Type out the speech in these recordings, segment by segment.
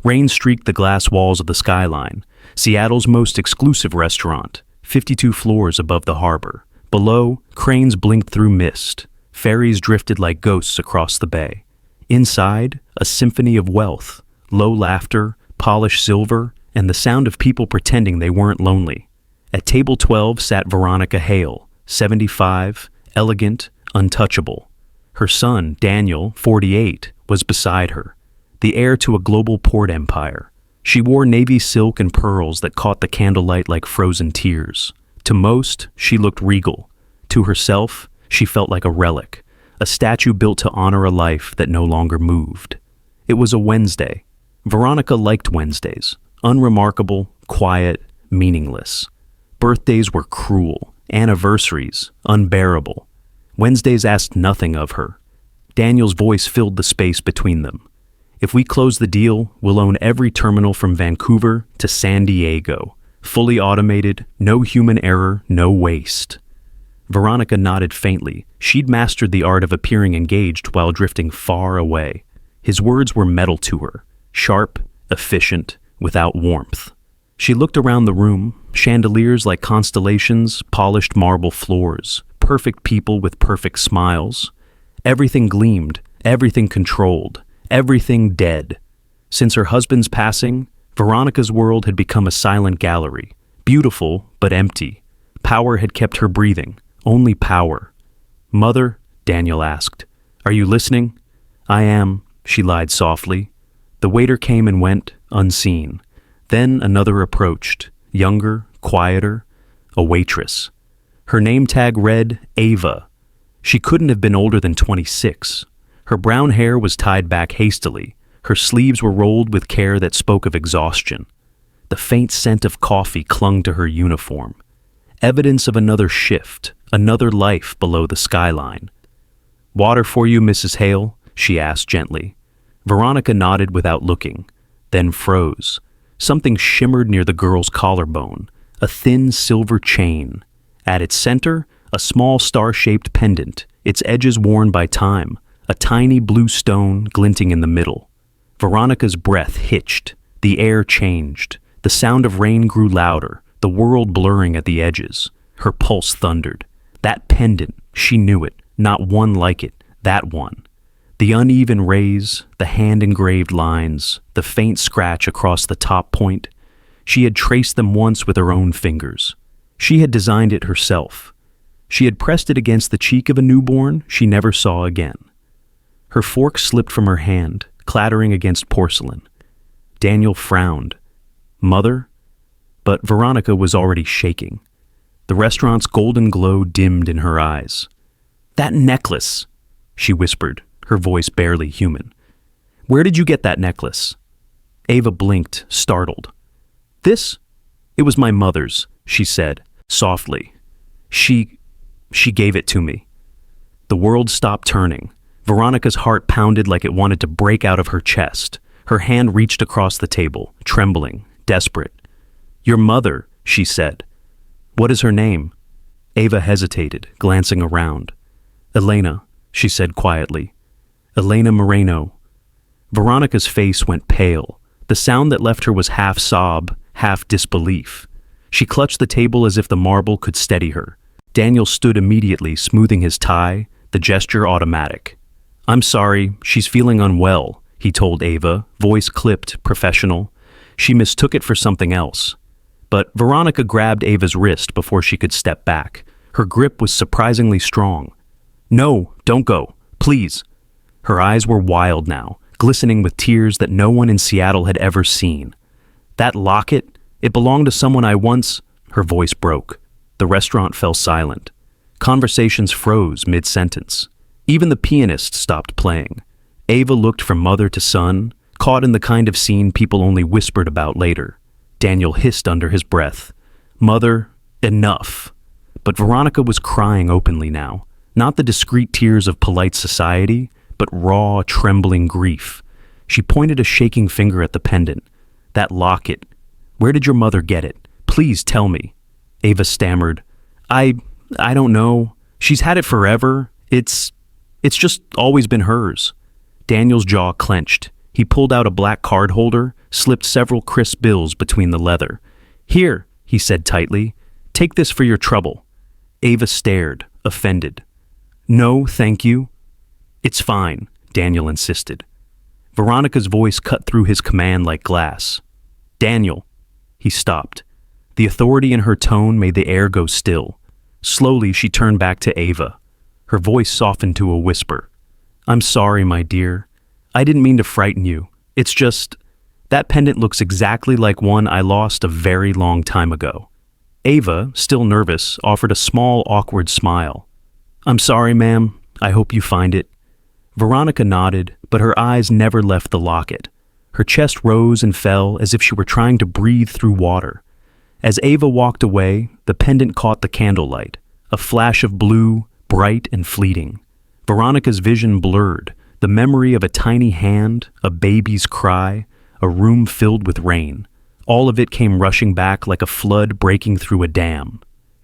Rain streaked the glass walls of the Skyline, Seattle's most exclusive restaurant, 52 floors above the harbor. Below, cranes blinked through mist. Ferries drifted like ghosts across the bay. Inside, a symphony of wealth, low laughter, polished silver, and the sound of people pretending they weren't lonely. At table 12 sat Veronica Hale, 75, elegant, untouchable. Her son, Daniel, 48, was beside her, the heir to a global port empire. She wore navy silk and pearls that caught the candlelight like frozen tears. To most, she looked regal. To herself, she felt like a relic, a statue built to honor a life that no longer moved. It was a Wednesday. Veronica liked Wednesdays. Unremarkable, quiet, meaningless. Birthdays were cruel. Anniversaries, unbearable. Wednesdays asked nothing of her. Daniel's voice filled the space between them. If we close the deal, we'll own every terminal from Vancouver to San Diego. Fully automated, no human error, no waste. Veronica nodded faintly. She'd mastered the art of appearing engaged while drifting far away. His words were metal to her, sharp, efficient, without warmth. She looked around the room, chandeliers like constellations, polished marble floors, perfect people with perfect smiles. Everything gleamed, everything controlled, everything dead. Since her husband's passing, Veronica's world had become a silent gallery, beautiful but empty. Power had kept her breathing, only power. "Mother," Daniel asked, "are you listening?" "I am," she lied softly. The waiter came and went, unseen. Then another approached, younger, quieter, a waitress. Her name tag read Ava. She couldn't have been older than 26. Her brown hair was tied back hastily. Her sleeves were rolled with care that spoke of exhaustion. The faint scent of coffee clung to her uniform. Evidence of another shift, another life below the skyline. "Water for you, Mrs. Hale?" she asked gently. Veronica nodded without looking, then froze. Something shimmered near the girl's collarbone, a thin silver chain. At its center, a small star-shaped pendant, its edges worn by time, a tiny blue stone glinting in the middle. Veronica's breath hitched. The air changed. The sound of rain grew louder, the world blurring at the edges. Her pulse thundered. That pendant, she knew it, not one like it, that one. The uneven rays, the hand-engraved lines, the faint scratch across the top point. She had traced them once with her own fingers. She had designed it herself. She had pressed it against the cheek of a newborn she never saw again. Her fork slipped from her hand, clattering against porcelain. Daniel frowned. "Mother?" But Veronica was already shaking. The restaurant's golden glow dimmed in her eyes. "That necklace," she whispered, her voice barely human. "Where did you get that necklace?" Ava blinked, startled. "This? It was my mother's," she said, softly. She gave it to me." The world stopped turning. Veronica's heart pounded like it wanted to break out of her chest. Her hand reached across the table, trembling, desperate. "Your mother," she said. "What is her name?" Ava hesitated, glancing around. "Elena," she said quietly. "Elena Moreno." Veronica's face went pale. The sound that left her was half sob, half disbelief. She clutched the table as if the marble could steady her. Daniel stood immediately, smoothing his tie, the gesture automatic. "I'm sorry, she's feeling unwell," he told Ava, voice clipped, professional. She mistook it for something else. But Veronica grabbed Ava's wrist before she could step back. Her grip was surprisingly strong. "No, don't go. Please." Her eyes were wild now, glistening with tears that no one in Seattle had ever seen. "That locket, it belonged to someone I once—" Her voice broke. The restaurant fell silent. Conversations froze mid-sentence. Even the pianist stopped playing. Ava looked from mother to son, caught in the kind of scene people only whispered about later. Daniel hissed under his breath. "Mother, enough." But Veronica was crying openly now, not the discreet tears of polite society, but raw, trembling grief. She pointed a shaking finger at the pendant. "That locket. Where did your mother get it? Please tell me." Ava stammered. I don't know. She's had it forever. It's just always been hers." Daniel's jaw clenched. He pulled out a black card holder, slipped several crisp bills between the leather. "Here," he said tightly. "Take this for your trouble." Ava stared, offended. "No, thank you." "It's fine," Daniel insisted. Veronica's voice cut through his command like glass. "Daniel." He stopped. The authority in her tone made the air go still. Slowly, she turned back to Ava. Her voice softened to a whisper. "I'm sorry, my dear. I didn't mean to frighten you. It's just, that pendant looks exactly like one I lost a very long time ago." Ava, still nervous, offered a small, awkward smile. "I'm sorry, ma'am. I hope you find it." Veronica nodded, but her eyes never left the locket. Her chest rose and fell as if she were trying to breathe through water. As Ava walked away, the pendant caught the candlelight, a flash of blue, bright and fleeting. Veronica's vision blurred, the memory of a tiny hand, a baby's cry, a room filled with rain. All of it came rushing back like a flood breaking through a dam.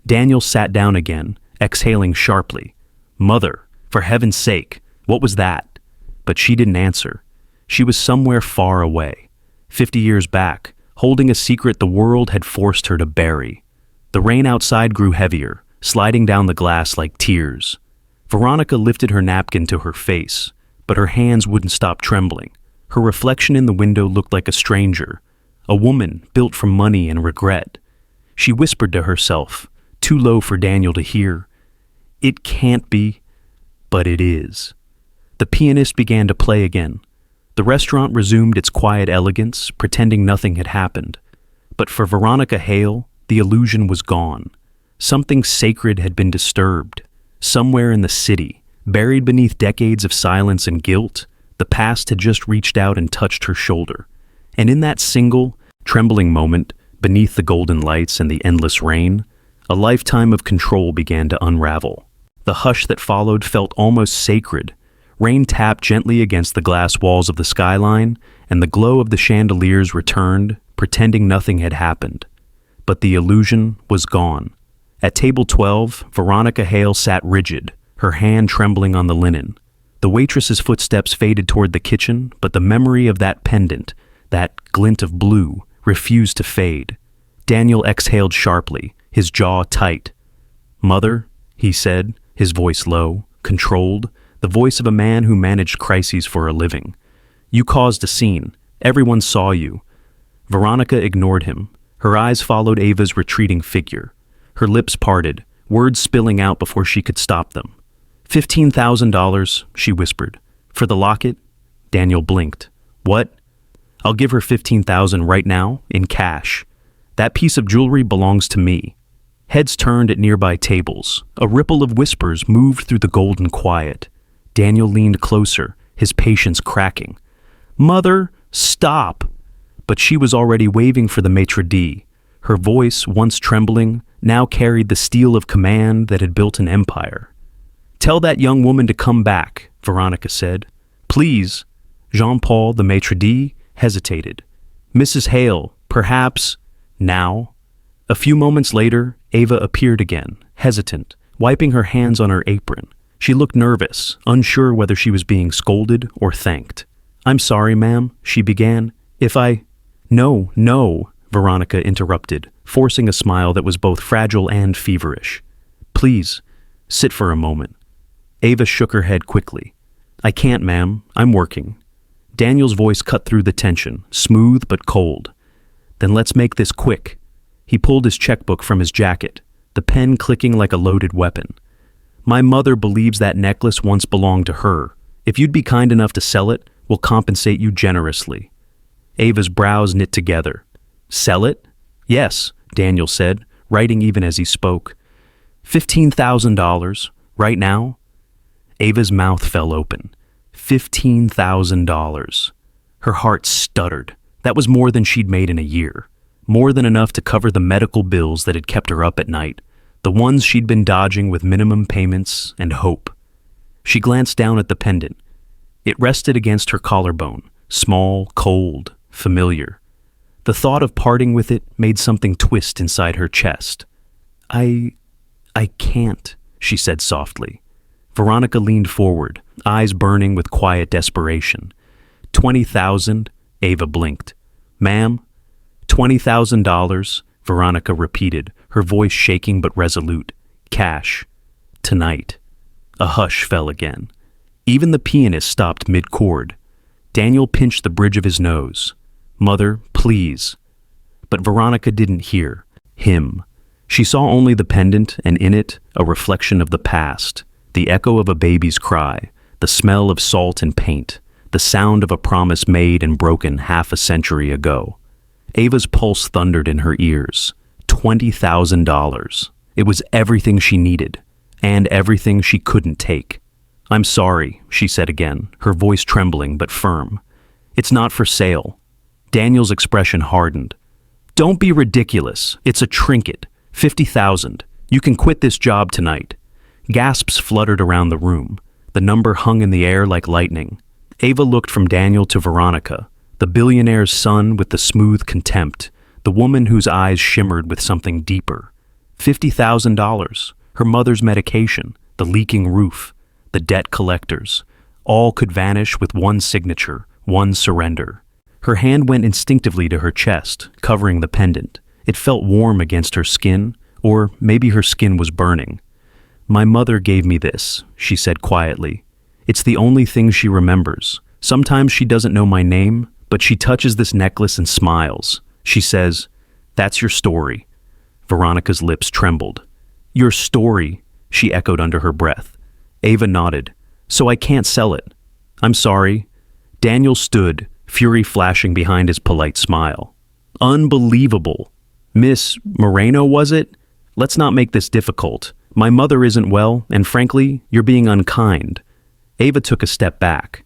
Daniel sat down again, exhaling sharply. "Mother, for heaven's sake, what was that?" But she didn't answer. She was somewhere far away, 50 years back, holding a secret the world had forced her to bury. The rain outside grew heavier, sliding down the glass like tears. Veronica lifted her napkin to her face, but her hands wouldn't stop trembling. Her reflection in the window looked like a stranger, a woman built from money and regret. She whispered to herself, too low for Daniel to hear, "It can't be, but it is." The pianist began to play again. The restaurant resumed its quiet elegance, pretending nothing had happened. But for Veronica Hale, the illusion was gone. Something sacred had been disturbed. Somewhere in the city, buried beneath decades of silence and guilt, the past had just reached out and touched her shoulder. And in that single, trembling moment, beneath the golden lights and the endless rain, a lifetime of control began to unravel. The hush that followed felt almost sacred. Rain tapped gently against the glass walls of the skyline, and the glow of the chandeliers returned, pretending nothing had happened. But the illusion was gone. At table 12, Veronica Hale sat rigid, her hand trembling on the linen. The waitress's footsteps faded toward the kitchen, but the memory of that pendant, that glint of blue, refused to fade. Daniel exhaled sharply, his jaw tight. "Mother," he said, his voice low, controlled, the voice of a man who managed crises for a living. "You caused a scene. Everyone saw you." Veronica ignored him. Her eyes followed Ava's retreating figure. Her lips parted, words spilling out before she could stop them. $15,000, she whispered. "For the locket?" Daniel blinked. "What?" "I'll give her $15,000 right now, in cash. That piece of jewelry belongs to me." Heads turned at nearby tables. A ripple of whispers moved through the golden quiet. Daniel leaned closer, his patience cracking. "Mother, stop!" But she was already waving for the maitre d'. Her voice, once trembling, now carried the steel of command that had built an empire. "Tell that young woman to come back," Veronica said. "Please." Jean-Paul, the maitre d', hesitated. "Mrs. Hale, perhaps now." A few moments later, Ava appeared again, hesitant, wiping her hands on her apron. She looked nervous, unsure whether she was being scolded or thanked. "I'm sorry, ma'am," she began. "If I—" No, Veronica interrupted, forcing a smile that was both fragile and feverish. "Please, sit for a moment." Ava shook her head quickly. "I can't, ma'am. I'm working." Daniel's voice cut through the tension, smooth but cold. "Then let's make this quick." He pulled his checkbook from his jacket, the pen clicking like a loaded weapon. "My mother believes that necklace once belonged to her. If you'd be kind enough to sell it, we'll compensate you generously." Ava's brows knit together. "Sell it?" "Yes," Daniel said, writing even as he spoke. $15,000, right now?" Ava's mouth fell open. $15,000. Her heart stuttered. That was more than she'd made in a year. More than enough to cover the medical bills that had kept her up at night, the ones she'd been dodging with minimum payments and hope. She glanced down at the pendant. It rested against her collarbone, small, cold, familiar. The thought of parting with it made something twist inside her chest. I can't," she said softly. Veronica leaned forward, eyes burning with quiet desperation. 20,000, Ava blinked. Ma'am? $20,000, Veronica repeated, her voice shaking but resolute. Cash. Tonight. A hush fell again. Even the pianist stopped mid-chord. Daniel pinched the bridge of his nose. Mother, please. But Veronica didn't hear him. She saw only the pendant, and in it, a reflection of the past, the echo of a baby's cry, the smell of salt and paint, the sound of a promise made and broken half a century ago. Ava's pulse thundered in her ears. $20,000. It was everything she needed, and everything she couldn't take. I'm sorry, she said again, her voice trembling but firm. It's not for sale. Daniel's expression hardened. Don't be ridiculous. It's a trinket. $50,000. You can quit this job tonight. Gasps fluttered around the room. The number hung in the air like lightning. Ava looked from Daniel to Veronica, the billionaire's son with the smooth contempt, the woman whose eyes shimmered with something deeper. $50,000. Her mother's medication, the leaking roof, the debt collectors. All could vanish with one signature, one surrender. Her hand went instinctively to her chest, covering the pendant. It felt warm against her skin, or maybe her skin was burning. My mother gave me this, she said quietly. It's the only thing she remembers. Sometimes she doesn't know my name, but she touches this necklace and smiles. She says, "That's your story." Veronica's lips trembled. Your story, she echoed under her breath. Ava nodded. So I can't sell it. I'm sorry. Daniel stood, fury flashing behind his polite smile. Unbelievable. Miss Moreno, was it? Let's not make this difficult. My mother isn't well, and frankly, you're being unkind. Ava took a step back.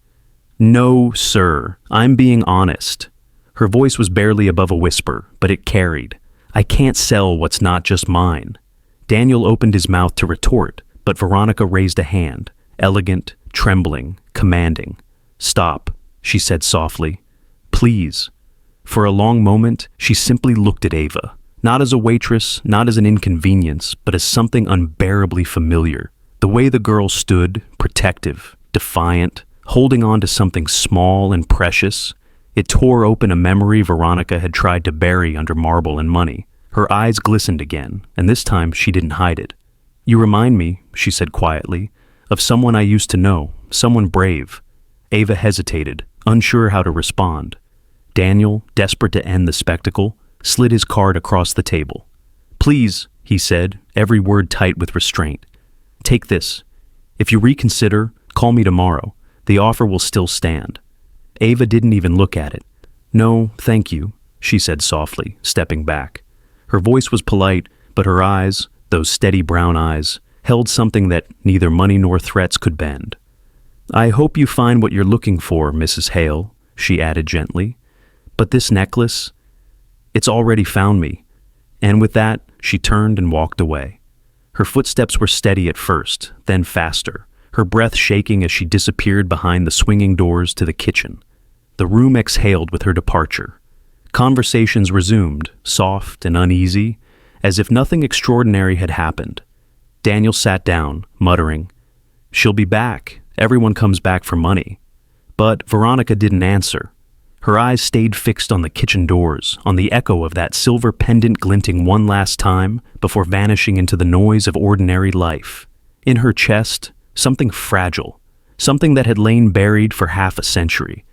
No, sir. I'm being honest. Her voice was barely above a whisper, but it carried. I can't sell what's not just mine. Daniel opened his mouth to retort, but Veronica raised a hand, elegant, trembling, commanding. Stop, she said softly. Please. For a long moment, she simply looked at Ava, not as a waitress, not as an inconvenience, but as something unbearably familiar. The way the girl stood, protective, defiant, holding on to something small and precious, it tore open a memory Veronica had tried to bury under marble and money. Her eyes glistened again, and this time she didn't hide it. You remind me, she said quietly, of someone I used to know, someone brave. Ava hesitated, unsure how to respond. Daniel, desperate to end the spectacle, slid his card across the table. Please, he said, every word tight with restraint. Take this. If you reconsider, call me tomorrow. The offer will still stand. Ava didn't even look at it. No, thank you, she said softly, stepping back. Her voice was polite, but her eyes, those steady brown eyes, held something that neither money nor threats could bend. I hope you find what you're looking for, Mrs. Hale, she added gently. But this necklace, it's already found me. And with that, she turned and walked away. Her footsteps were steady at first, then faster, her breath shaking as she disappeared behind the swinging doors to the kitchen. The room exhaled with her departure. Conversations resumed, soft and uneasy, as if nothing extraordinary had happened. Daniel sat down, muttering, She'll be back. Everyone comes back for money. But Veronica didn't answer. Her eyes stayed fixed on the kitchen doors, on the echo of that silver pendant glinting one last time before vanishing into the noise of ordinary life. In her chest, something fragile, something that had lain buried for half a century,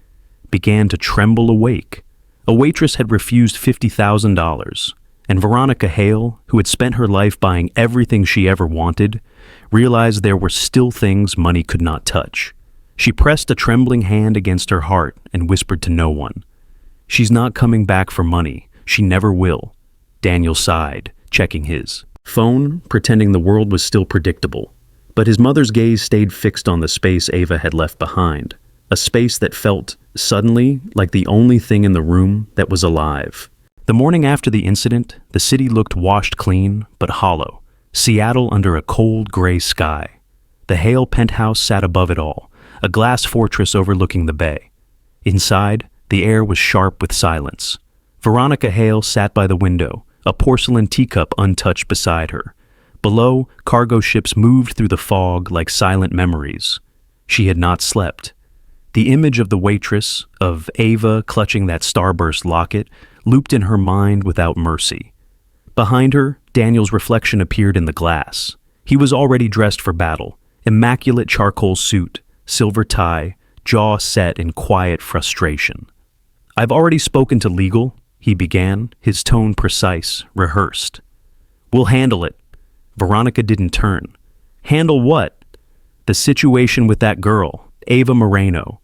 began to tremble awake. A waitress had refused $50,000, and Veronica Hale, who had spent her life buying everything she ever wanted, realized there were still things money could not touch. She pressed a trembling hand against her heart and whispered to no one. She's not coming back for money. She never will. Daniel sighed, checking his phone, pretending the world was still predictable. But his mother's gaze stayed fixed on the space Ava had left behind, a space that felt, suddenly, like the only thing in the room that was alive. The morning after the incident, the city looked washed clean, but hollow. Seattle under a cold gray sky. The Hale penthouse sat above it all, a glass fortress overlooking the bay. Inside, the air was sharp with silence. Veronica Hale sat by the window, a porcelain teacup untouched beside her. Below, cargo ships moved through the fog like silent memories. She had not slept. The image of the waitress, of Ava clutching that starburst locket, looped in her mind without mercy. Behind her, Daniel's reflection appeared in the glass. He was already dressed for battle, immaculate charcoal suit, silver tie, jaw set in quiet frustration. "I've already spoken to legal," he began, his tone precise, rehearsed. "We'll handle it." Veronica didn't turn. "Handle what?" "The situation with that girl, Ava Moreno."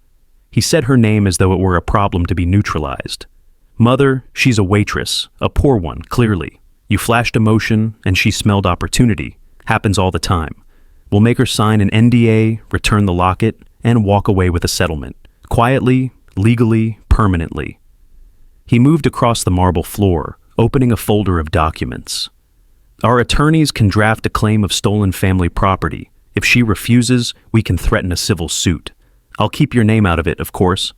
He said her name as though it were a problem to be neutralized. "Mother, she's a waitress, a poor one, clearly. You flashed emotion, and she smelled opportunity. Happens all the time. We'll make her sign an NDA, return the locket, and walk away with a settlement. Quietly, legally, permanently." He moved across the marble floor, opening a folder of documents. "Our attorneys can draft a claim of stolen family property. If she refuses, we can threaten a civil suit. I'll keep your name out of it, of course."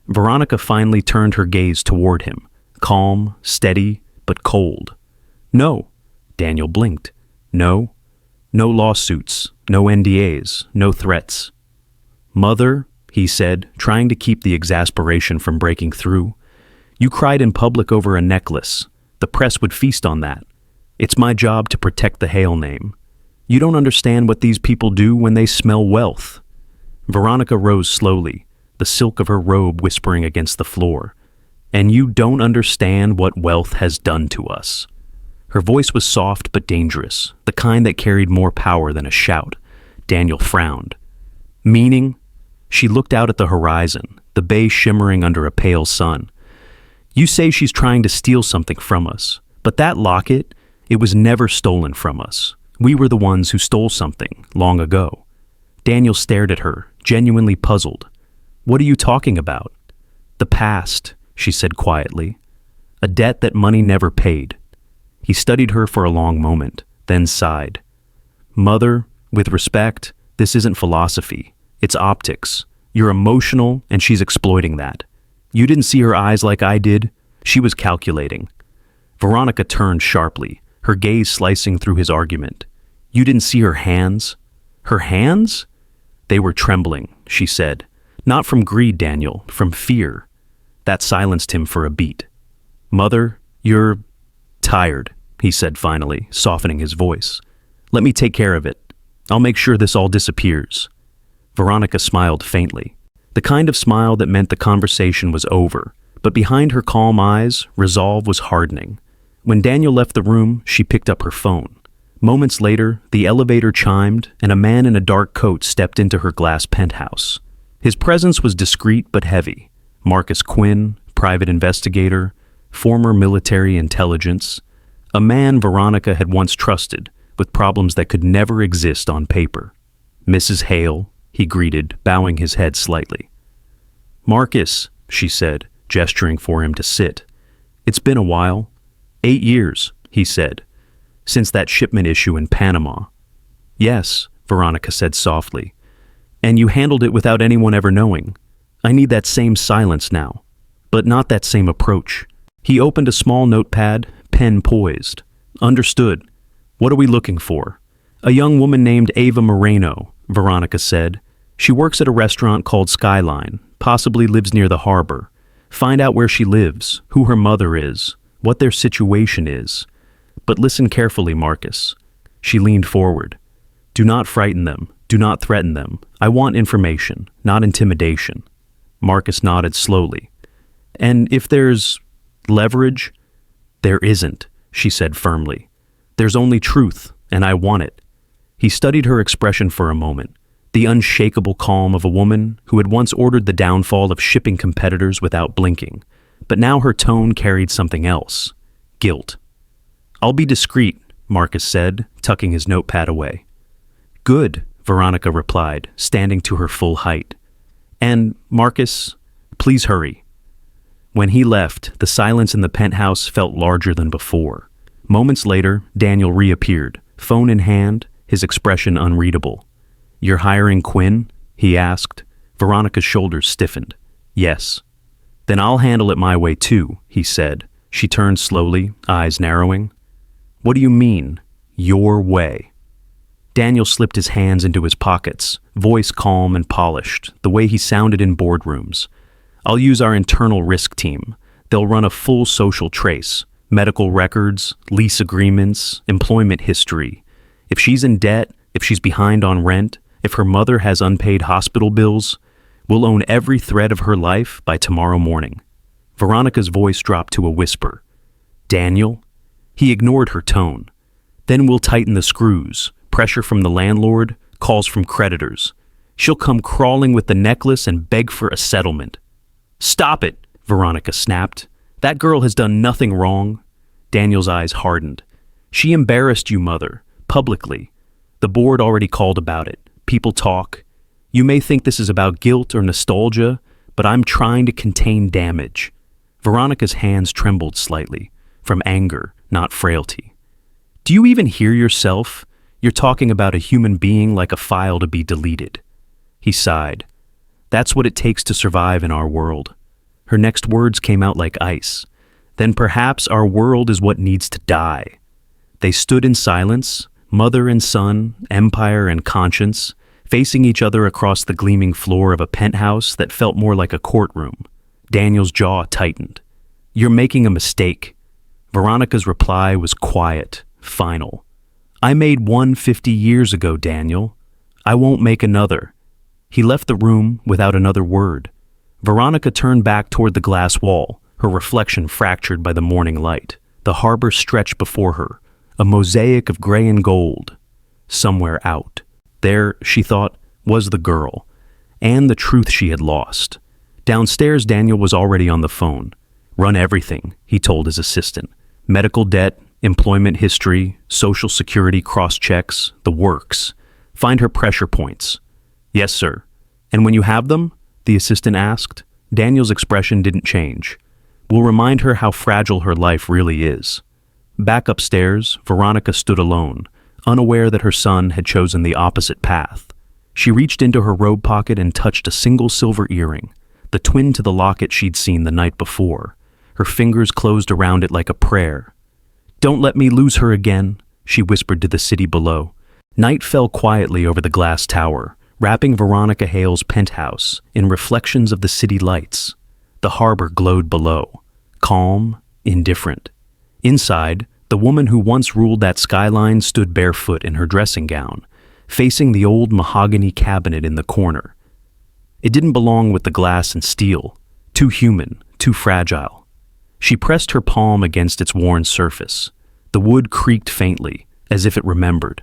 Veronica finally turned her gaze toward him, calm, steady, but cold. "No." Daniel blinked. "No. No lawsuits, no NDAs, no threats." "Mother," he said, trying to keep the exasperation from breaking through, "you cried in public over a necklace. The press would feast on that. It's my job to protect the Hale name. You don't understand what these people do when they smell wealth." Veronica rose slowly, the silk of her robe whispering against the floor. "And you don't understand what wealth has done to us." Her voice was soft but dangerous, the kind that carried more power than a shout. Daniel frowned. "Meaning?" She looked out at the horizon, the bay shimmering under a pale sun. "You say she's trying to steal something from us, but that locket, it was never stolen from us. We were the ones who stole something, long ago." Daniel stared at her, genuinely puzzled. "What are you talking about?" "The past," she said quietly. "A debt that money never paid." He studied her for a long moment, then sighed. "Mother, with respect, this isn't philosophy. It's optics. You're emotional, and she's exploiting that. You didn't see her eyes like I did. She was calculating." Veronica turned sharply, her gaze slicing through his argument. "You didn't see her hands?" "Her hands?" "They were trembling," she said. "Not from greed, Daniel, from fear." That silenced him for a beat. "Mother, you're tired," he said finally, softening his voice. "Let me take care of it. I'll make sure this all disappears." Veronica smiled faintly, the kind of smile that meant the conversation was over, but behind her calm eyes, resolve was hardening. When Daniel left the room, she picked up her phone. Moments later, the elevator chimed, and a man in a dark coat stepped into her glass penthouse. His presence was discreet but heavy. Marcus Quinn, private investigator, former military intelligence, a man Veronica had once trusted, with problems that could never exist on paper. "Mrs. Hale," he greeted, bowing his head slightly. "Marcus," she said, gesturing for him to sit. "It's been a while." 8 years, he said, "since that shipment issue in Panama." "Yes," Veronica said softly. "And you handled it without anyone ever knowing. I need that same silence now, but not that same approach." He opened a small notepad, pen poised. "Understood. What are we looking for?" "A young woman named Ava Moreno," Veronica said. "She works at a restaurant called Skyline, possibly lives near the harbor. Find out where she lives, who her mother is, what their situation is. But listen carefully, Marcus." She leaned forward. "Do not frighten them. Do not threaten them. I want information, not intimidation." Marcus nodded slowly. "And if there's leverage?" "There isn't," she said firmly. "There's only truth, and I want it." He studied her expression for a moment, the unshakable calm of a woman who had once ordered the downfall of shipping competitors without blinking. But now her tone carried something else. Guilt. "I'll be discreet," Marcus said, tucking his notepad away. "Good," Veronica replied, standing to her full height. "And, Marcus, please hurry." When he left, the silence in the penthouse felt larger than before. Moments later, Daniel reappeared, phone in hand, his expression unreadable. "You're hiring Quinn?" he asked. Veronica's shoulders stiffened. "Yes." "Then I'll handle it my way too," he said. She turned slowly, eyes narrowing. "What do you mean, your way?" Daniel slipped his hands into his pockets, voice calm and polished, the way he sounded in boardrooms. "I'll use our internal risk team. They'll run a full social trace, medical records, lease agreements, employment history. If she's in debt, if she's behind on rent, if her mother has unpaid hospital bills, we'll own every thread of her life by tomorrow morning." Veronica's voice dropped to a whisper. "Daniel?" He ignored her tone. "Then we'll tighten the screws. Pressure from the landlord, calls from creditors. She'll come crawling with the necklace and beg for a settlement." "Stop it," Veronica snapped. "That girl has done nothing wrong." Daniel's eyes hardened. "She embarrassed you, Mother, publicly. The board already called about it. People talk. You may think this is about guilt or nostalgia, but I'm trying to contain damage." Veronica's hands trembled slightly, from anger, not frailty. "Do you even hear yourself? You're talking about a human being like a file to be deleted." He sighed. "That's what it takes to survive in our world." Her next words came out like ice. "Then perhaps our world is what needs to die." They stood in silence, mother and son, empire and conscience, facing each other across the gleaming floor of a penthouse that felt more like a courtroom. Daniel's jaw tightened. "You're making a mistake." Veronica's reply was quiet, final. "I made one 50 years ago, Daniel. I won't make another." He left the room without another word. Veronica turned back toward the glass wall, her reflection fractured by the morning light. The harbor stretched before her, a mosaic of gray and gold. Somewhere out. There, she thought, was the girl, and the truth she had lost. Downstairs, Daniel was already on the phone. "Run everything," he told his assistant. "Medical debt, employment history, social security cross-checks, the works. Find her pressure points." "Yes, sir." "And when you have them?" the assistant asked. Daniel's expression didn't change. "We'll remind her how fragile her life really is." Back upstairs, Veronica stood alone, unaware that her son had chosen the opposite path. She reached into her robe pocket and touched a single silver earring, the twin to the locket she'd seen the night before. Her fingers closed around it like a prayer. "Don't let me lose her again," she whispered to the city below. Night fell quietly over the glass tower, wrapping Veronica Hale's penthouse in reflections of the city lights. The harbor glowed below, calm, indifferent. Inside, the woman who once ruled that skyline stood barefoot in her dressing gown, facing the old mahogany cabinet in the corner. It didn't belong with the glass and steel, too human, too fragile. She pressed her palm against its worn surface. The wood creaked faintly, as if it remembered.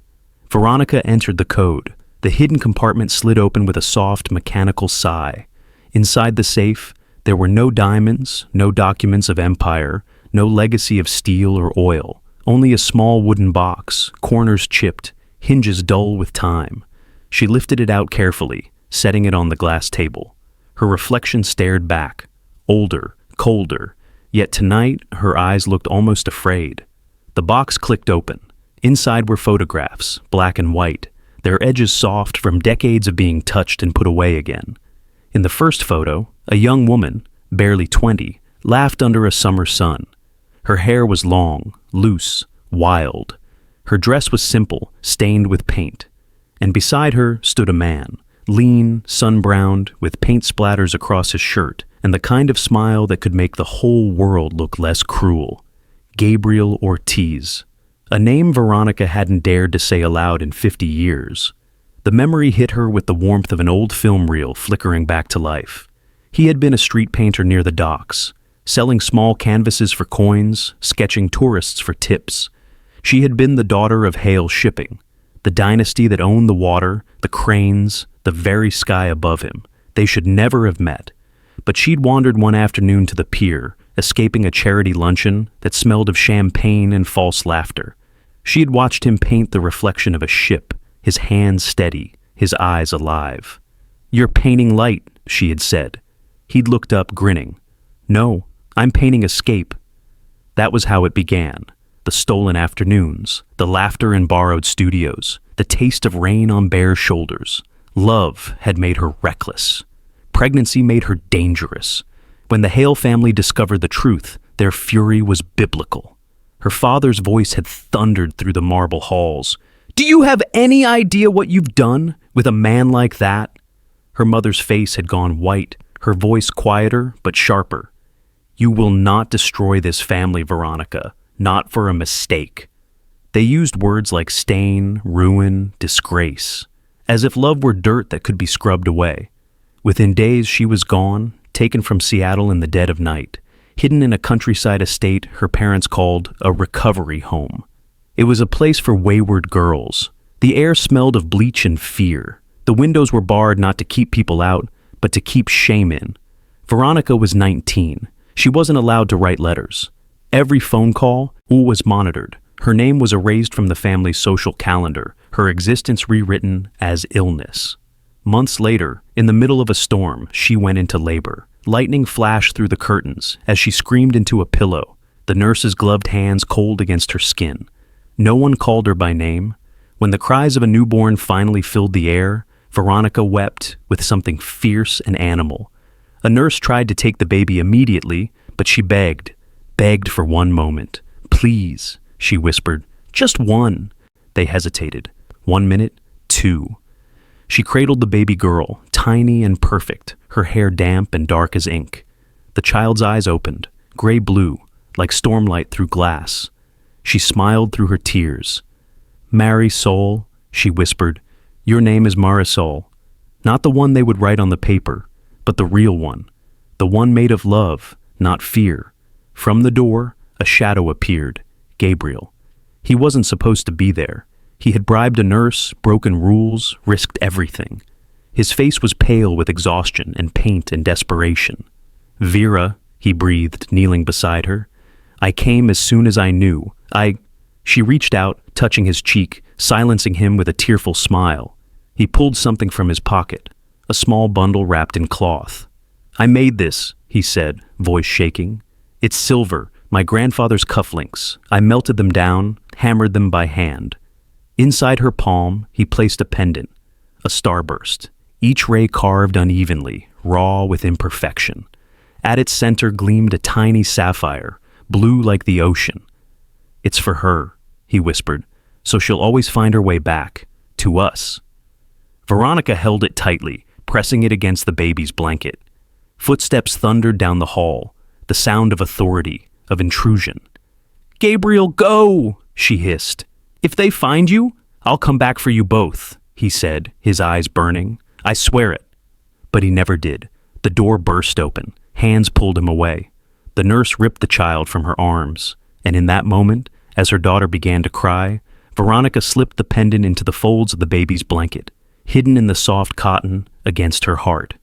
Veronica entered the code. The hidden compartment slid open with a soft, mechanical sigh. Inside the safe, there were no diamonds, no documents of empire, no legacy of steel or oil, only a small wooden box, corners chipped, hinges dull with time. She lifted it out carefully, setting it on the glass table. Her reflection stared back, older, colder, yet tonight her eyes looked almost afraid. The box clicked open. Inside were photographs, black and white, their edges soft from decades of being touched and put away again. In the first photo, a young woman, barely 20, laughed under a summer sun. Her hair was long, loose, wild. Her dress was simple, stained with paint. And beside her stood a man, lean, sun-browned, with paint splatters across his shirt, and the kind of smile that could make the whole world look less cruel. Gabriel Ortiz. A name Veronica hadn't dared to say aloud in 50 years. The memory hit her with the warmth of an old film reel flickering back to life. He had been a street painter near the docks, selling small canvases for coins, sketching tourists for tips. She had been the daughter of Hale Shipping, the dynasty that owned the water, the cranes, the very sky above him. They should never have met. But she'd wandered one afternoon to the pier, escaping a charity luncheon that smelled of champagne and false laughter. She had watched him paint the reflection of a ship, his hands steady, his eyes alive. "You're painting light," she had said. He'd looked up, grinning. "No, I'm painting escape." That was how it began. The stolen afternoons, the laughter in borrowed studios, the taste of rain on bare shoulders. Love had made her reckless. Pregnancy made her dangerous. When the Hale family discovered the truth, their fury was biblical. Her father's voice had thundered through the marble halls. Do you have any idea what you've done with a man like that?" Her mother's face had gone white, her voice quieter but sharper. "You will not destroy this family, Veronica, not for a mistake." They used words like stain, ruin, disgrace, as if love were dirt that could be scrubbed away. Within days, she was gone, taken from Seattle in the dead of night, hidden in a countryside estate her parents called a recovery home. It was a place for wayward girls. The air smelled of bleach and fear. The windows were barred not to keep people out, but to keep shame in. Veronica was 19. She wasn't allowed to write letters. Every phone call was monitored. Her name was erased from the family's social calendar, her existence rewritten as illness. Months later, in the middle of a storm, she went into labor. Lightning flashed through the curtains as she screamed into a pillow, the nurse's gloved hands cold against her skin. No one called her by name. When the cries of a newborn finally filled the air, Veronica wept with something fierce and animal. A nurse tried to take the baby immediately, but she begged for one moment. "Please," she whispered, "just one." They hesitated. 1 minute, 2. She cradled the baby girl, tiny and perfect, her hair damp and dark as ink. The child's eyes opened, gray-blue, like stormlight through glass. She smiled through her tears. "Marisol," she whispered, "your name is Marisol." Not the one they would write on the paper, but the real one. The one made of love, not fear. From the door, a shadow appeared. Gabriel. He wasn't supposed to be there. He had bribed a nurse, broken rules, risked everything. His face was pale with exhaustion and paint and desperation. "Vera," he breathed, kneeling beside her. "I came as soon as I knew. She reached out, touching his cheek, silencing him with a tearful smile. He pulled something from his pocket, a small bundle wrapped in cloth. "I made this," he said, voice shaking. "It's silver, my grandfather's cufflinks. I melted them down, hammered them by hand." Inside her palm, he placed a pendant, a starburst, each ray carved unevenly, raw with imperfection. At its center gleamed a tiny sapphire, blue like the ocean. "It's for her," he whispered, "so she'll always find her way back, to us." Veronica held it tightly, pressing it against the baby's blanket. Footsteps thundered down the hall, the sound of authority, of intrusion. "Gabriel, go!" she hissed. "If they find you, I'll come back for you both," he said, his eyes burning. "I swear it." But he never did. The door burst open. Hands pulled him away. The nurse ripped the child from her arms, and in that moment, as her daughter began to cry, Veronica slipped the pendant into the folds of the baby's blanket, hidden in the soft cotton against her heart.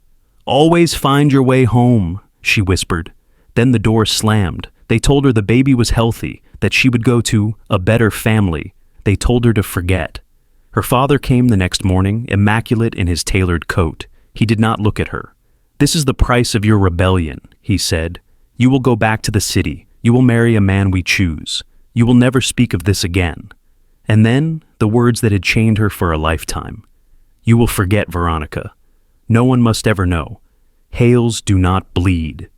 "Always find your way home," she whispered. Then the door slammed. They told her the baby was healthy, that she would go to a better family. They told her to forget. Her father came the next morning, immaculate in his tailored coat. He did not look at her. "This is the price of your rebellion," he said. "You will go back to the city. You will marry a man we choose. You will never speak of this again." And then, the words that had chained her for a lifetime. "You will forget, Veronica. No one must ever know. Hales do not bleed."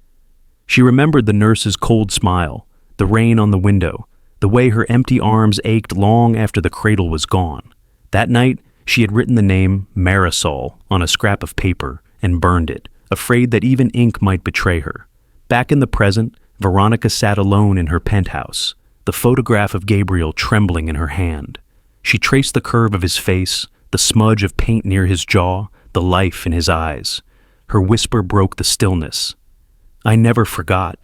She remembered the nurse's cold smile, the rain on the window, the way her empty arms ached long after the cradle was gone. That night, she had written the name Marisol on a scrap of paper and burned it, afraid that even ink might betray her. Back in the present, Veronica sat alone in her penthouse, the photograph of Gabriel trembling in her hand. She traced the curve of his face, the smudge of paint near his jaw, the life in his eyes. Her whisper broke the stillness. "I never forgot."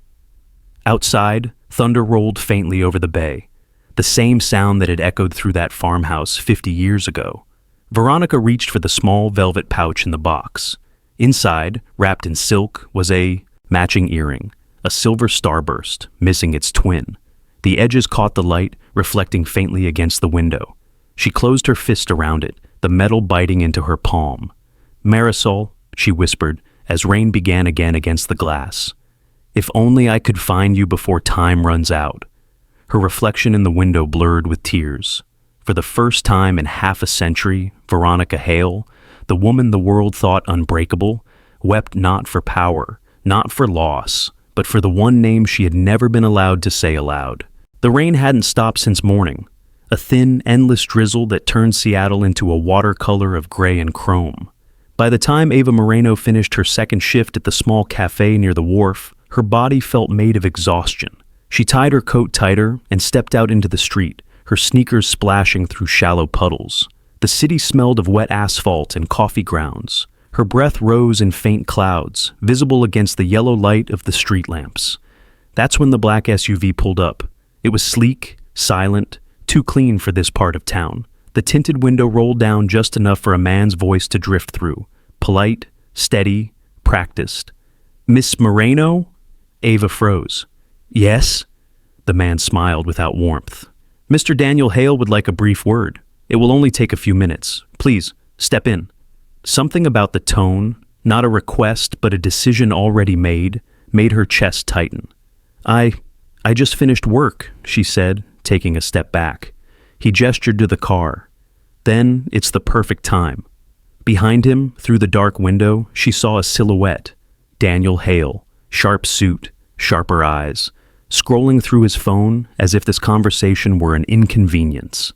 Outside, thunder rolled faintly over the bay, the same sound that had echoed through that farmhouse 50 years ago. Veronica reached for the small velvet pouch in the box. Inside, wrapped in silk, was a matching earring, a silver starburst, missing its twin. The edges caught the light, reflecting faintly against the window. She closed her fist around it, the metal biting into her palm. "Marisol," she whispered, as rain began again against the glass. "If only I could find you before time runs out." Her reflection in the window blurred with tears. For the first time in half a century, Veronica Hale, the woman the world thought unbreakable, wept not for power, not for loss, but for the one name she had never been allowed to say aloud. The rain hadn't stopped since morning. a thin, endless drizzle that turned Seattle into a watercolor of gray and chrome. By the time Ava Moreno finished her second shift at the small cafe near the wharf, her body felt made of exhaustion. She tied her coat tighter and stepped out into the street, her sneakers splashing through shallow puddles. The city smelled of wet asphalt and coffee grounds. Her breath rose in faint clouds, visible against the yellow light of the street lamps. That's when the black SUV pulled up. It was sleek, silent, too clean for this part of town. The tinted window rolled down just enough for a man's voice to drift through. Polite, steady, practiced. "Miss Moreno?" Ava froze. "Yes?" The man smiled without warmth. "Mr. Daniel Hale would like a brief word. It will only take a few minutes. Please, step in." Something about the tone, not a request but a decision already made her chest tighten. I just finished work," she said, taking a step back. He gestured to the car. "Then it's the perfect time." Behind him, through the dark window, she saw a silhouette. Daniel Hale, sharp suit, sharper eyes, scrolling through his phone as if this conversation were an inconvenience.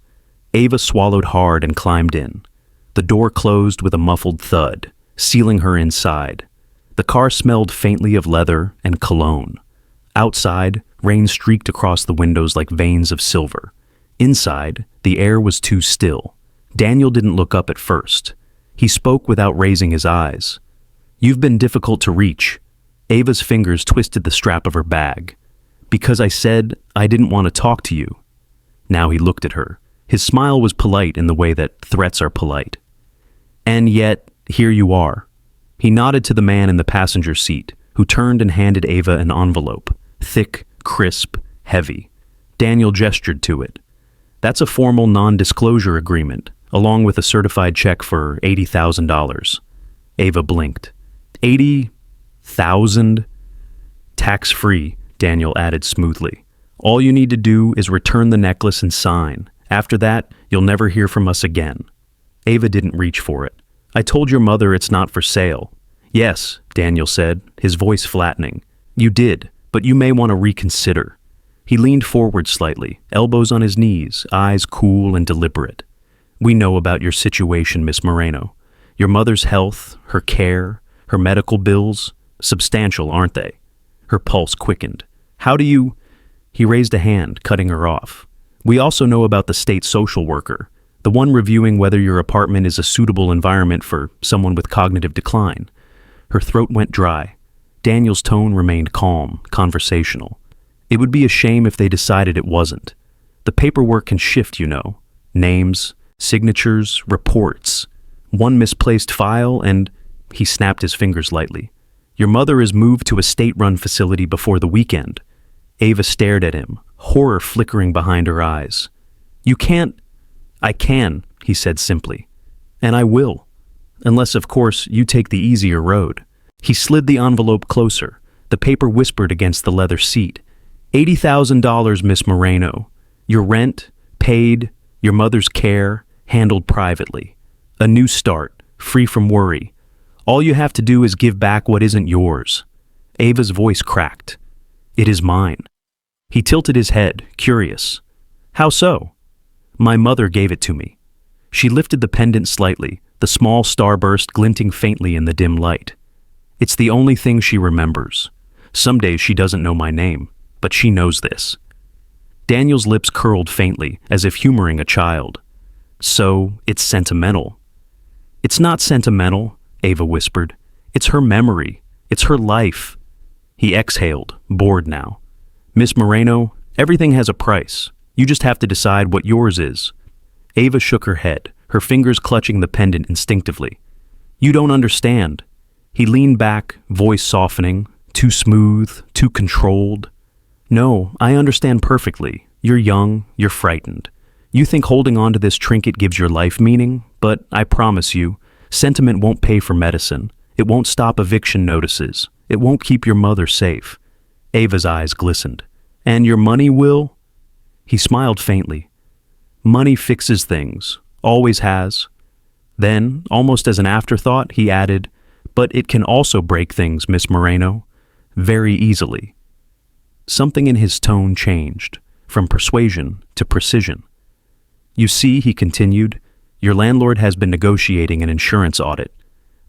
Ava swallowed hard and climbed in. The door closed with a muffled thud, sealing her inside. The car smelled faintly of leather and cologne. Outside, rain streaked across the windows like veins of silver. Inside, the air was too still. Daniel didn't look up at first. He spoke without raising his eyes. "You've been difficult to reach." Ava's fingers twisted the strap of her bag. "Because I said I didn't want to talk to you." Now he looked at her. His smile was polite in the way that threats are polite. "And yet, here you are." He nodded to the man in the passenger seat, who turned and handed Ava an envelope. Thick, crisp, heavy. Daniel gestured to it. "That's a formal non-disclosure agreement, along with a certified check for $80,000. Ava blinked. $80,000? "Tax-free," Daniel added smoothly. "All you need to do is return the necklace and sign. After that, you'll never hear from us again." Ava didn't reach for it. "I told your mother it's not for sale." "Yes," Daniel said, his voice flattening. "You did, but you may want to reconsider." He leaned forward slightly, elbows on his knees, eyes cool and deliberate. "We know about your situation, Miss Moreno. Your mother's health, her care, her medical bills, substantial, aren't they?" Her pulse quickened. "How do you—" He raised a hand, cutting her off. "We also know about the state social worker, the one reviewing whether your apartment is a suitable environment for someone with cognitive decline." Her throat went dry. Daniel's tone remained calm, conversational. "It would be a shame if they decided it wasn't. The paperwork can shift, you know. Names, signatures, reports. One misplaced file and—" He snapped his fingers lightly. "Your mother is moved to a state-run facility before the weekend." Ava stared at him, horror flickering behind her eyes. "You can't—" "I can," he said simply. "And I will. Unless, of course, you take the easier road." He slid the envelope closer. The paper whispered against the leather seat. $80,000, Miss Moreno. Your rent, paid, your mother's care, handled privately. A new start, free from worry. All you have to do is give back what isn't yours." Ava's voice cracked. "It is mine." He tilted his head, curious. "How so?" "My mother gave it to me." She lifted the pendant slightly, the small starburst glinting faintly in the dim light. "It's the only thing she remembers. Some days she doesn't know my name, but she knows this." Daniel's lips curled faintly, as if humoring a child. "So, it's sentimental." "It's not sentimental," Ava whispered. "It's her memory. It's her life." He exhaled, bored now. "Miss Moreno, everything has a price. You just have to decide what yours is." Ava shook her head, her fingers clutching the pendant instinctively. "You don't understand." He leaned back, voice softening, too smooth, too controlled. "No, I understand perfectly. You're young, you're frightened. You think holding on to this trinket gives your life meaning, but I promise you, sentiment won't pay for medicine. It won't stop eviction notices. It won't keep your mother safe." Ava's eyes glistened. "And your money will?" He smiled faintly. "Money fixes things. Always has." Then, almost as an afterthought, he added, "But it can also break things, Miss Moreno. Very easily." Something in his tone changed, from persuasion to precision. You see, he continued, your landlord has been negotiating an insurance audit.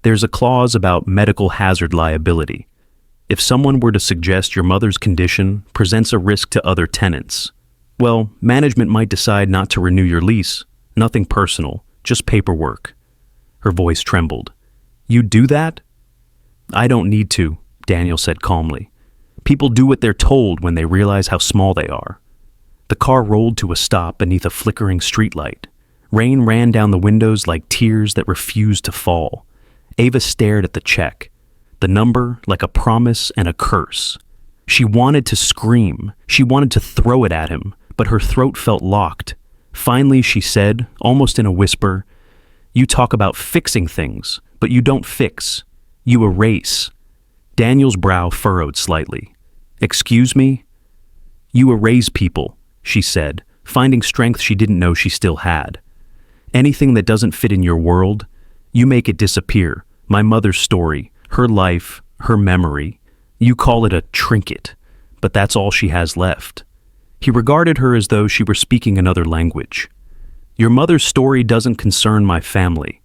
There's a clause about medical hazard liability. If someone were to suggest your mother's condition presents a risk to other tenants, well, management might decide not to renew your lease. Nothing personal, just paperwork. Her voice trembled. You do that? I don't need to, Daniel said calmly. People do what they're told when they realize how small they are. The car rolled to a stop beneath a flickering streetlight. Rain ran down the windows like tears that refused to fall. Ava stared at the check. The number like a promise and a curse. She wanted to scream. She wanted to throw it at him, but her throat felt locked. Finally, she said, almost in a whisper, you talk about fixing things, but you don't fix. You erase. Daniel's brow furrowed slightly. Excuse me? You erase people, she said, finding strength she didn't know she still had. Anything that doesn't fit in your world, you make it disappear. My mother's story, her life, her memory. You call it a trinket, but that's all she has left. He regarded her as though she were speaking another language. Your mother's story doesn't concern my family.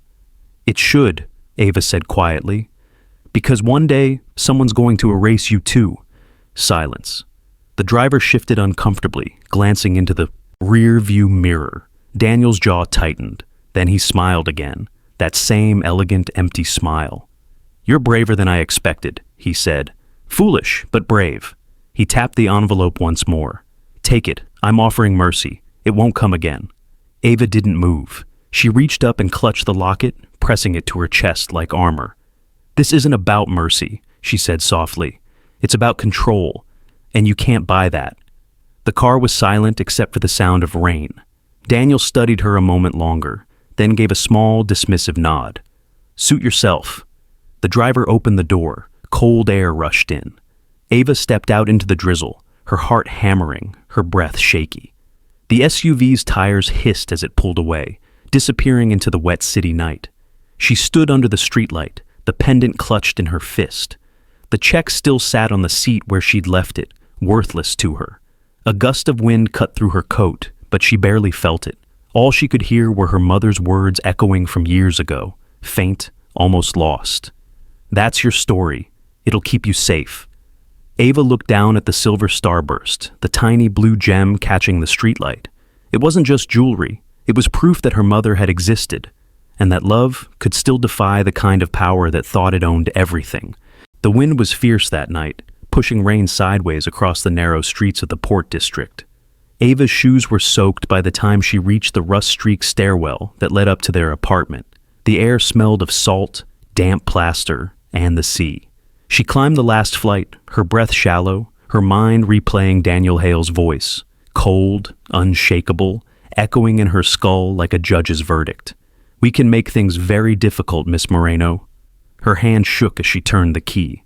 It should, Ava said quietly, because one day someone's going to erase you too. Silence. The driver shifted uncomfortably, glancing into the rear-view mirror. Daniel's jaw tightened. Then he smiled again, that same elegant, empty smile. You're braver than I expected, he said. Foolish, but brave. He tapped the envelope once more. Take it. I'm offering mercy. It won't come again. Ava didn't move. She reached up and clutched the locket, pressing it to her chest like armor. This isn't about mercy, she said softly. It's about control, and you can't buy that. The car was silent except for the sound of rain. Daniel studied her a moment longer, then gave a small, dismissive nod. Suit yourself. The driver opened the door. Cold air rushed in. Ava stepped out into the drizzle, her heart hammering, her breath shaky. The SUV's tires hissed as it pulled away, disappearing into the wet city night. She stood under the streetlight, the pendant clutched in her fist. The check still sat on the seat where she'd left it, worthless to her. A gust of wind cut through her coat, but she barely felt it. All she could hear were her mother's words echoing from years ago, faint, almost lost. That's your story. It'll keep you safe. Ava looked down at the silver starburst, the tiny blue gem catching the streetlight. It wasn't just jewelry. It was proof that her mother had existed, and that love could still defy the kind of power that thought it owned everything. The wind was fierce that night, pushing rain sideways across the narrow streets of the Port District. Ava's shoes were soaked by the time she reached the rust-streaked stairwell that led up to their apartment. The air smelled of salt, damp plaster, and the sea. She climbed the last flight, her breath shallow, her mind replaying Daniel Hale's voice, cold, unshakable, echoing in her skull like a judge's verdict. We can make things very difficult, Miss Moreno. Her hand shook as she turned the key.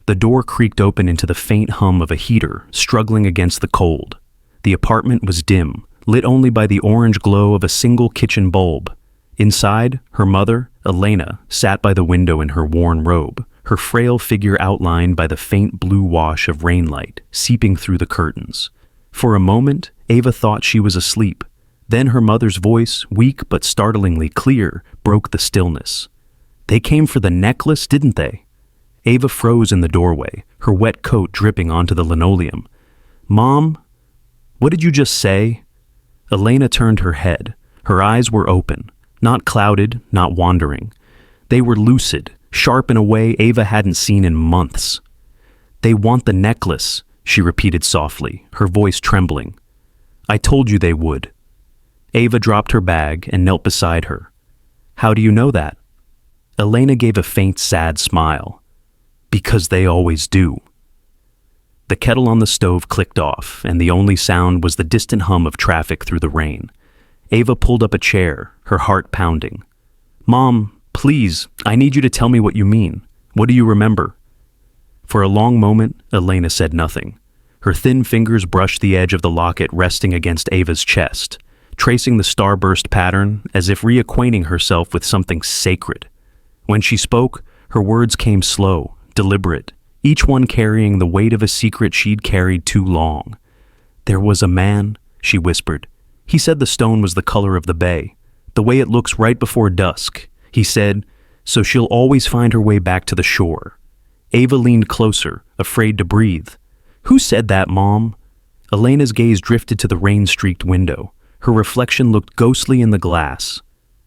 The door creaked open into the faint hum of a heater struggling against the cold. The apartment was dim, lit only by the orange glow of a single kitchen bulb. Inside, her mother, Elena, sat by the window in her worn robe, her frail figure outlined by the faint blue wash of rainlight seeping through the curtains. For a moment, Ava thought she was asleep. Then her mother's voice, weak but startlingly clear, broke the stillness. They came for the necklace, didn't they? Ava froze in the doorway, her wet coat dripping onto the linoleum. Mom, what did you just say? Elena turned her head. Her eyes were open, not clouded, not wandering. They were lucid, sharp in a way Ava hadn't seen in months. They want the necklace, she repeated softly, her voice trembling. I told you they would. Ava dropped her bag and knelt beside her. How do you know that? Elena gave a faint, sad smile. Because they always do. The kettle on the stove clicked off, and the only sound was the distant hum of traffic through the rain. Ava pulled up a chair, her heart pounding. Mom, please, I need you to tell me what you mean. What do you remember? For a long moment, Elena said nothing. Her thin fingers brushed the edge of the locket resting against Ava's chest, tracing the starburst pattern as if reacquainting herself with something sacred. When she spoke, her words came slow, deliberate, each one carrying the weight of a secret she'd carried too long. There was a man, she whispered. He said the stone was the color of the bay, the way it looks right before dusk. He said, so she'll always find her way back to the shore. Ava leaned closer, afraid to breathe. Who said that, Mom? Elena's gaze drifted to the rain-streaked window. Her reflection looked ghostly in the glass.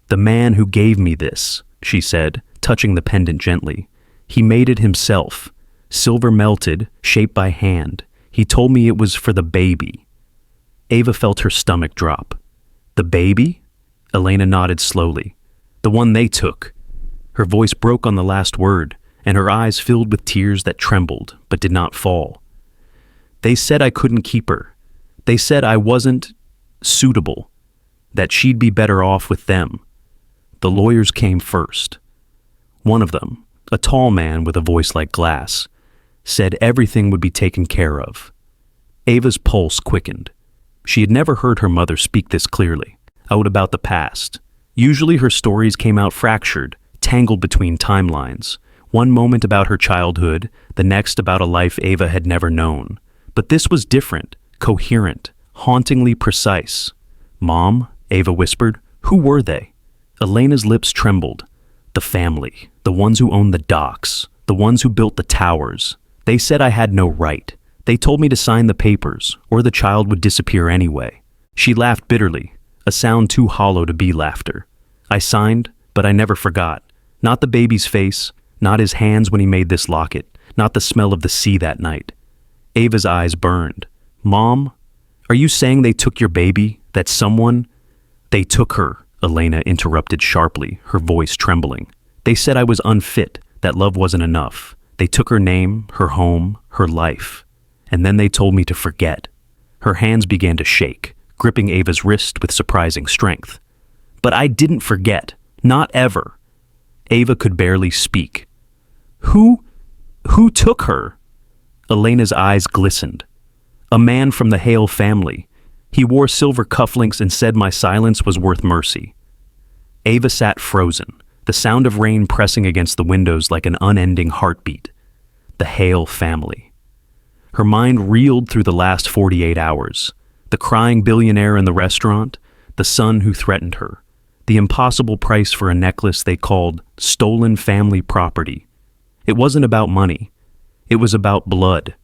The man who gave me this, she said, touching the pendant gently. He made it himself. Silver melted, shaped by hand. He told me it was for the baby. Ava felt her stomach drop. The baby? Elena nodded slowly. The one they took. Her voice broke on the last word, and her eyes filled with tears that trembled, but did not fall. They said I couldn't keep her. They said I wasn't suitable, that she'd be better off with them. The lawyers came first. One of them, a tall man with a voice like glass, said everything would be taken care of. Ava's pulse quickened. She had never heard her mother speak this clearly, out about the past. Usually her stories came out fractured, tangled between timelines. One moment about her childhood, the next about a life Ava had never known. But this was different, coherent, hauntingly precise. Mom, Ava whispered, who were they? Elena's lips trembled. The family, the ones who owned the docks, the ones who built the towers. They said I had no right. They told me to sign the papers, or the child would disappear anyway. She laughed bitterly, a sound too hollow to be laughter. I signed, but I never forgot. Not the baby's face, not his hands when he made this locket, not the smell of the sea that night. Ava's eyes burned. Mom, are you saying they took your baby? That someone? They took her, Elena interrupted sharply, her voice trembling. They said I was unfit, that love wasn't enough. They took her name, her home, her life. And then they told me to forget. Her hands began to shake, gripping Ava's wrist with surprising strength. But I didn't forget. Not ever. Ava could barely speak. Who took her? Elena's eyes glistened. A man from the Hale family. He wore silver cufflinks and said my silence was worth mercy. Ava sat frozen, the sound of rain pressing against the windows like an unending heartbeat. The Hale family. Her mind reeled through the last 48 hours. The crying billionaire in the restaurant, the son who threatened her, the impossible price for a necklace they called stolen family property. It wasn't about money. It was about blood.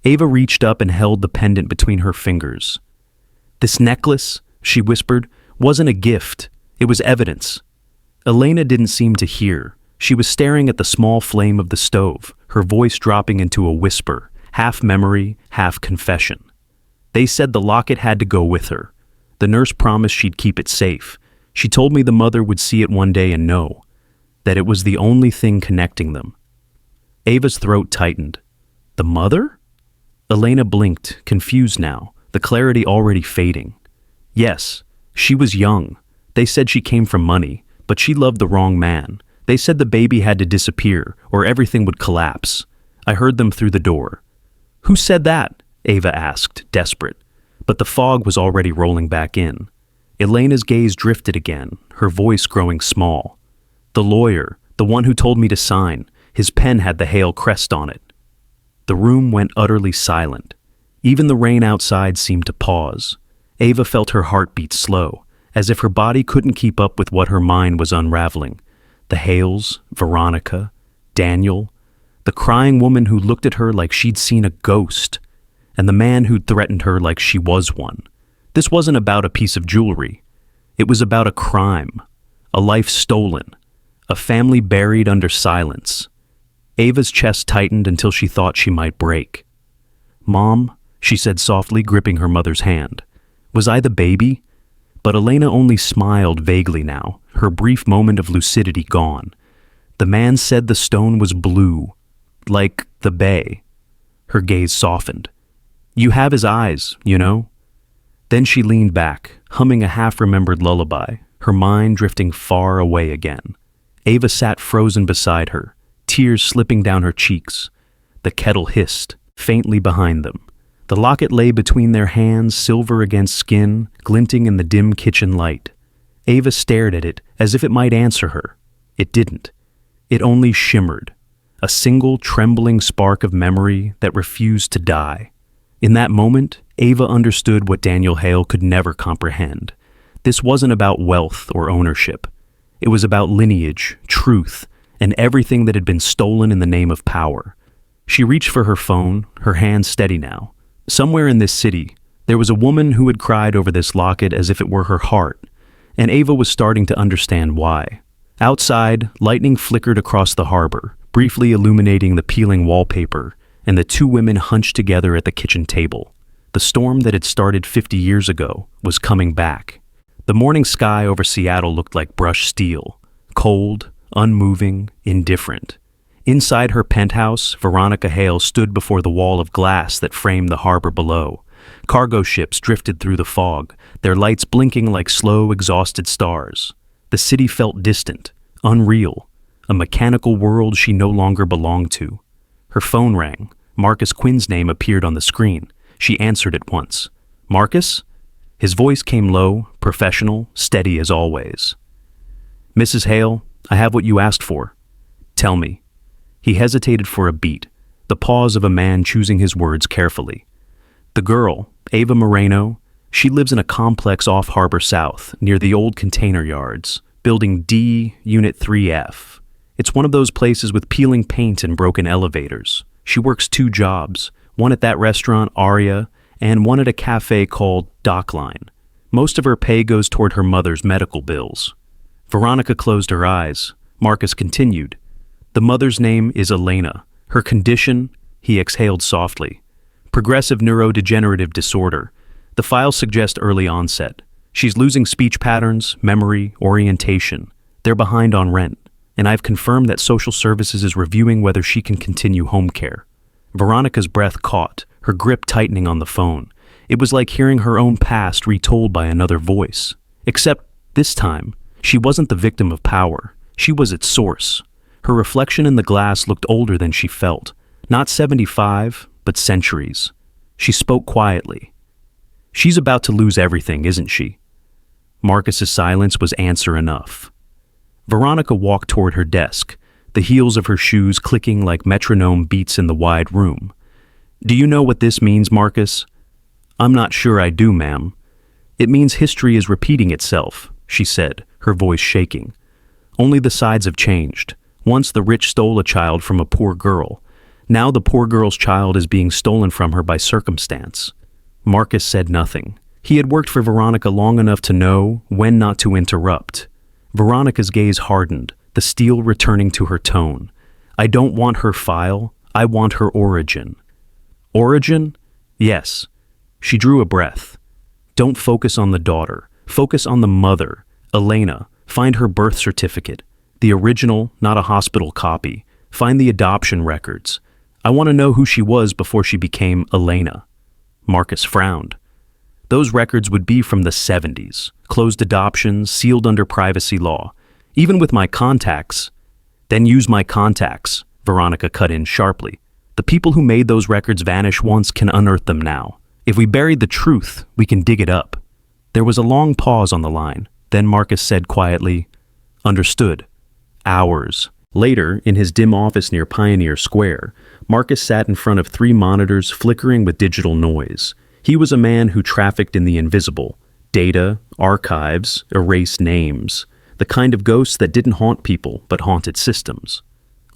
Ava reached up and held the pendant between her fingers. This necklace, she whispered, wasn't a gift. It was evidence. Elena didn't seem to hear. She was staring at the small flame of the stove, her voice dropping into a whisper, half memory, half confession. They said the locket had to go with her. The nurse promised she'd keep it safe. She told me the mother would see it one day and know that it was the only thing connecting them. Ava's throat tightened. The mother? Elena blinked, confused now, the clarity already fading. Yes, she was young. They said she came from money, but she loved the wrong man. They said the baby had to disappear, or everything would collapse. I heard them through the door. Who said that? Ava asked, desperate. But the fog was already rolling back in. Elena's gaze drifted again, her voice growing small. The lawyer, the one who told me to sign, his pen had the Hale crest on it. The room went utterly silent. Even the rain outside seemed to pause. Ava felt her heartbeat slow, as if her body couldn't keep up with what her mind was unraveling. The Hales, Veronica, Daniel, the crying woman who looked at her like she'd seen a ghost, and the man who'd threatened her like she was one. This wasn't about a piece of jewelry. It was about a crime, a life stolen, a family buried under silence. Ava's chest tightened until she thought she might break. Mom, she said softly, gripping her mother's hand. Was I the baby? But Elena only smiled vaguely now, her brief moment of lucidity gone. The man said the stone was blue, like the bay. Her gaze softened. You have his eyes, you know? Then she leaned back, humming a half-remembered lullaby, her mind drifting far away again. Ava sat frozen beside her, tears slipping down her cheeks. The kettle hissed, faintly behind them. The locket lay between their hands, silver against skin, glinting in the dim kitchen light. Ava stared at it as if it might answer her. It didn't. It only shimmered, a single trembling spark of memory that refused to die. In that moment, Ava understood what Daniel Hale could never comprehend. This wasn't about wealth or ownership. It was about lineage, truth, and everything that had been stolen in the name of power. She reached for her phone, her hands steady now. Somewhere in this city, there was a woman who had cried over this locket as if it were her heart, and Ava was starting to understand why. Outside, lightning flickered across the harbor, briefly illuminating the peeling wallpaper, and the two women hunched together at the kitchen table. The storm that had started 50 years ago was coming back. The morning sky over Seattle looked like brushed steel, cold, unmoving, indifferent. Inside her penthouse, Veronica Hale stood before the wall of glass that framed the harbor below. Cargo ships drifted through the fog, their lights blinking like slow, exhausted stars. The city felt distant, unreal, a mechanical world she no longer belonged to. Her phone rang. Marcus Quinn's name appeared on the screen. She answered at once. "Marcus?" His voice came low, professional, steady as always. "Mrs. Hale, I have what you asked for. Tell me." He hesitated for a beat, the pause of a man choosing his words carefully. "The girl, Ava Moreno, she lives in a complex off Harbor South, near the old container yards, Building D, Unit 3F. It's one of those places with peeling paint and broken elevators. She works 2 jobs, one at that restaurant, Aria, and one at a cafe called Dockline. Most of her pay goes toward her mother's medical bills." Veronica closed her eyes. Marcus continued. "The mother's name is Elena. Her condition," he exhaled softly, "progressive neurodegenerative disorder. The files suggest early onset. She's losing speech patterns, memory, orientation. They're behind on rent, and I've confirmed that social services is reviewing whether she can continue home care." Veronica's breath caught, her grip tightening on the phone. It was like hearing her own past retold by another voice. Except, this time, she wasn't the victim of power. She was its source. Her reflection in the glass looked older than she felt. Not 75, but centuries. She spoke quietly. "She's about to lose everything, isn't she?" Marcus's silence was answer enough. Veronica walked toward her desk, the heels of her shoes clicking like metronome beats in the wide room. "Do you know what this means, Marcus?" "I'm not sure I do, ma'am." "It means history is repeating itself," she said, her voice shaking. "Only the sides have changed. Once the rich stole a child from a poor girl. Now the poor girl's child is being stolen from her by circumstance." Marcus said nothing. He had worked for Veronica long enough to know when not to interrupt. Veronica's gaze hardened, the steel returning to her tone. "I don't want her file, I want her origin." "Origin?" "Yes." She drew a breath. "Don't focus on the daughter. Focus on the mother, Elena. Find her birth certificate. The original, not a hospital copy. Find the adoption records. I want to know who she was before she became Elena." Marcus frowned. Those records would be from the 70s, closed adoptions, sealed under privacy law. Even with my contacts. "Then use my contacts," Veronica cut in sharply. "The people who made those records vanish once can unearth them now. If we buried the truth, we can dig it up." There was a long pause on the line. Then Marcus said quietly, "Understood." Hours later, in his dim office near Pioneer Square, Marcus sat in front of 3 monitors flickering with digital noise. He was a man who trafficked in the invisible. Data, archives, erased names. The kind of ghosts that didn't haunt people, but haunted systems.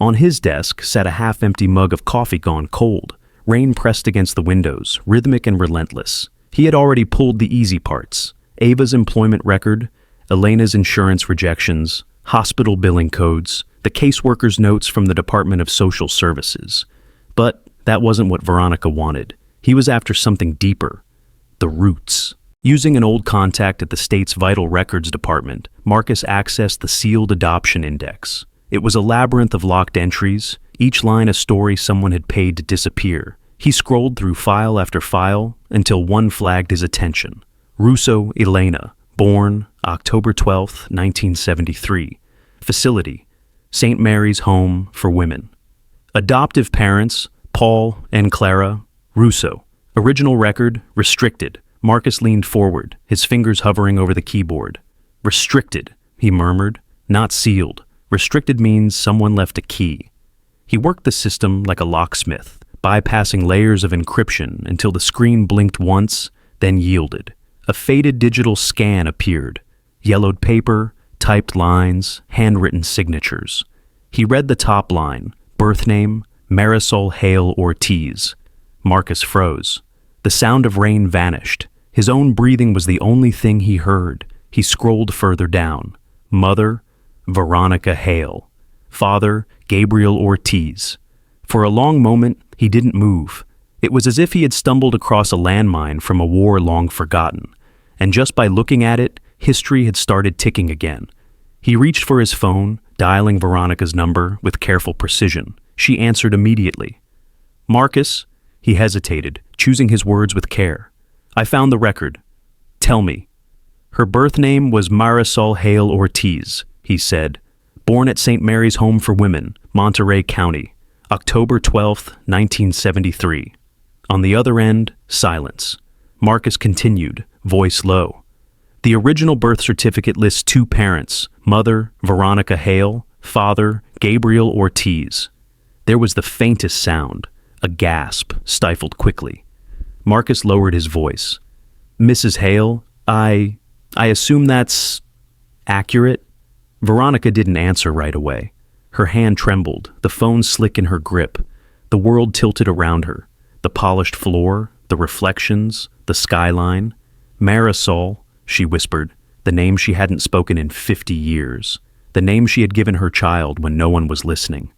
On his desk sat a half-empty mug of coffee gone cold. Rain pressed against the windows, rhythmic and relentless. He had already pulled the easy parts. Ava's employment record, Elena's insurance rejections, hospital billing codes, the caseworker's notes from the Department of Social Services. But that wasn't what Veronica wanted. He was after something deeper. The roots. Using an old contact at the state's Vital Records Department, Marcus accessed the sealed adoption index. It was a labyrinth of locked entries, each line a story someone had paid to disappear. He scrolled through file after file until one flagged his attention. Russo Elena, born October 12, 1973. Facility, St. Mary's Home for Women. Adoptive parents, Paul and Clara Russo. Original record, restricted. Marcus leaned forward, his fingers hovering over the keyboard. "Restricted," he murmured, "not sealed. Restricted means someone left a key." He worked the system like a locksmith, bypassing layers of encryption until the screen blinked once, then yielded. A faded digital scan appeared. Yellowed paper, typed lines, handwritten signatures. He read the top line, birth name, Marisol Hale Ortiz. Marcus froze. The sound of rain vanished. His own breathing was the only thing he heard. He scrolled further down. Mother, Veronica Hale. Father, Gabriel Ortiz. For a long moment, he didn't move. It was as if he had stumbled across a landmine from a war long forgotten. And just by looking at it, history had started ticking again. He reached for his phone, dialing Veronica's number with careful precision. She answered immediately. Marcus, he hesitated, choosing his words with care. I found the record. Tell me. Her birth name was Marisol Hale Ortiz, he said. Born at St. Mary's Home for Women, Monterey County, October 12, 1973. On the other end, silence. Marcus continued, voice low. The original birth certificate lists two parents, mother, Veronica Hale, father, Gabriel Ortiz. There was the faintest sound, a gasp, stifled quickly. Marcus lowered his voice. Mrs. Hale, I assume that's accurate? Veronica didn't answer right away. Her hand trembled, the phone slick in her grip. The world tilted around her. The polished floor, the reflections, the skyline. Marisol, she whispered, the name she hadn't spoken in 50 years. The name she had given her child when no one was listening.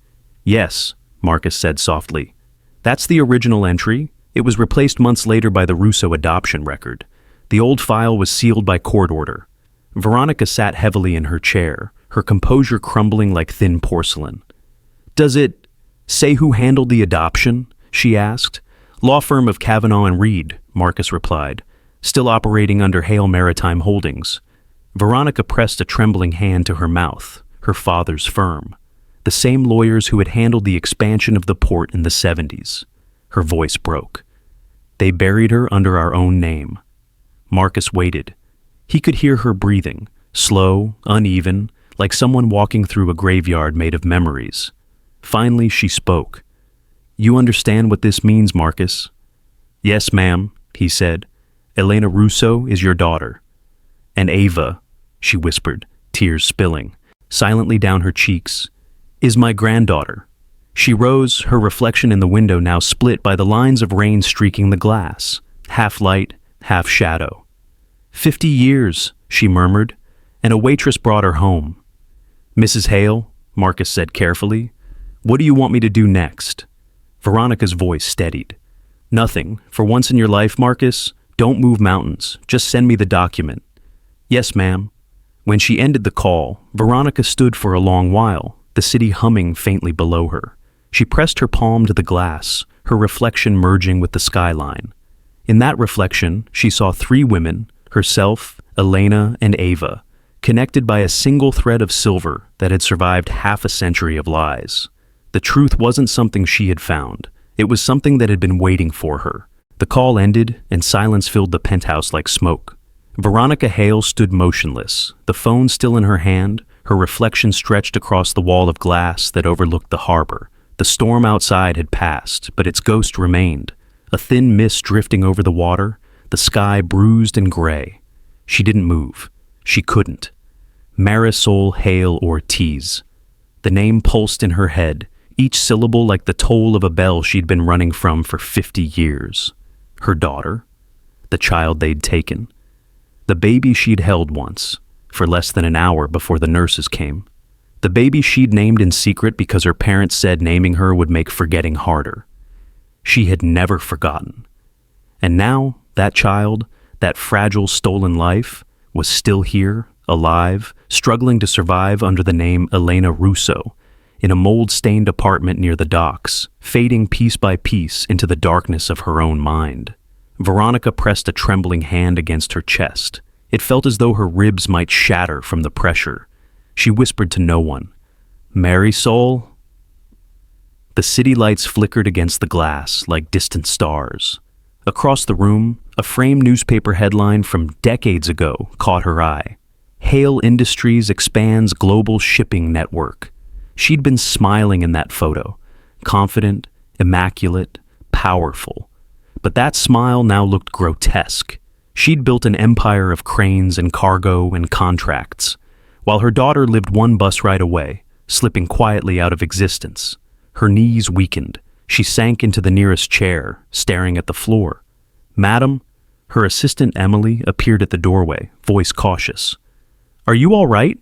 Yes, Marcus said softly. That's the original entry. It was replaced months later by the Russo adoption record. The old file was sealed by court order. Veronica sat heavily in her chair, her composure crumbling like thin porcelain. Does it say who handled the adoption? She asked. Law firm of Kavanaugh and Reed, Marcus replied, still operating under Hale Maritime Holdings. Veronica pressed a trembling hand to her mouth, her father's firm. The same lawyers who had handled the expansion of the port in the 70s. Her voice broke. They buried her under our own name. Marcus waited. He could hear her breathing, slow, uneven, like someone walking through a graveyard made of memories. Finally, she spoke. You understand what this means, Marcus? Yes, ma'am, he said. Elena Russo is your daughter. And Ava, she whispered, tears spilling, silently down her cheeks, is my granddaughter. She rose, her reflection in the window now split by the lines of rain streaking the glass, half light, half shadow. 50 years, she murmured, and a waitress brought her home. Mrs. Hale, Marcus said carefully, what do you want me to do next? Veronica's voice steadied. Nothing. For once in your life, Marcus, don't move mountains. Just send me the document. Yes, ma'am. When she ended the call, Veronica stood for a long while, the city humming faintly below her. She pressed her palm to the glass, her reflection merging with the skyline. In that reflection, she saw three women, herself, Elena, and Ava, connected by a single thread of silver that had survived half a century of lies. The truth wasn't something she had found. It was something that had been waiting for her. The call ended, and silence filled the penthouse like smoke. Veronica Hale stood motionless, the phone still in her hand, her reflection stretched across the wall of glass that overlooked the harbor. The storm outside had passed, but its ghost remained, a thin mist drifting over the water, the sky bruised and gray. She didn't move. She couldn't. Marisol Hale Ortiz. The name pulsed in her head, each syllable like the toll of a bell she'd been running from for 50 years. Her daughter. The child they'd taken. The baby she'd held once, for less than an hour before the nurses came. The baby she'd named in secret because her parents said naming her would make forgetting harder. She had never forgotten. And now, that child, that fragile stolen life, was still here, alive, struggling to survive under the name Elena Russo, in a mold-stained apartment near the docks, fading piece by piece into the darkness of her own mind. Veronica pressed a trembling hand against her chest. It felt as though her ribs might shatter from the pressure. She whispered to no one, Marisol? The city lights flickered against the glass like distant stars. Across the room, a framed newspaper headline from decades ago caught her eye. Hale Industries expands global shipping network. She'd been smiling in that photo, confident, immaculate, powerful. But that smile now looked grotesque. She'd built an empire of cranes and cargo and contracts, while her daughter lived one bus ride away, slipping quietly out of existence. Her knees weakened. She sank into the nearest chair, staring at the floor. "Madam," her assistant Emily appeared at the doorway, voice cautious. "Are you all right?"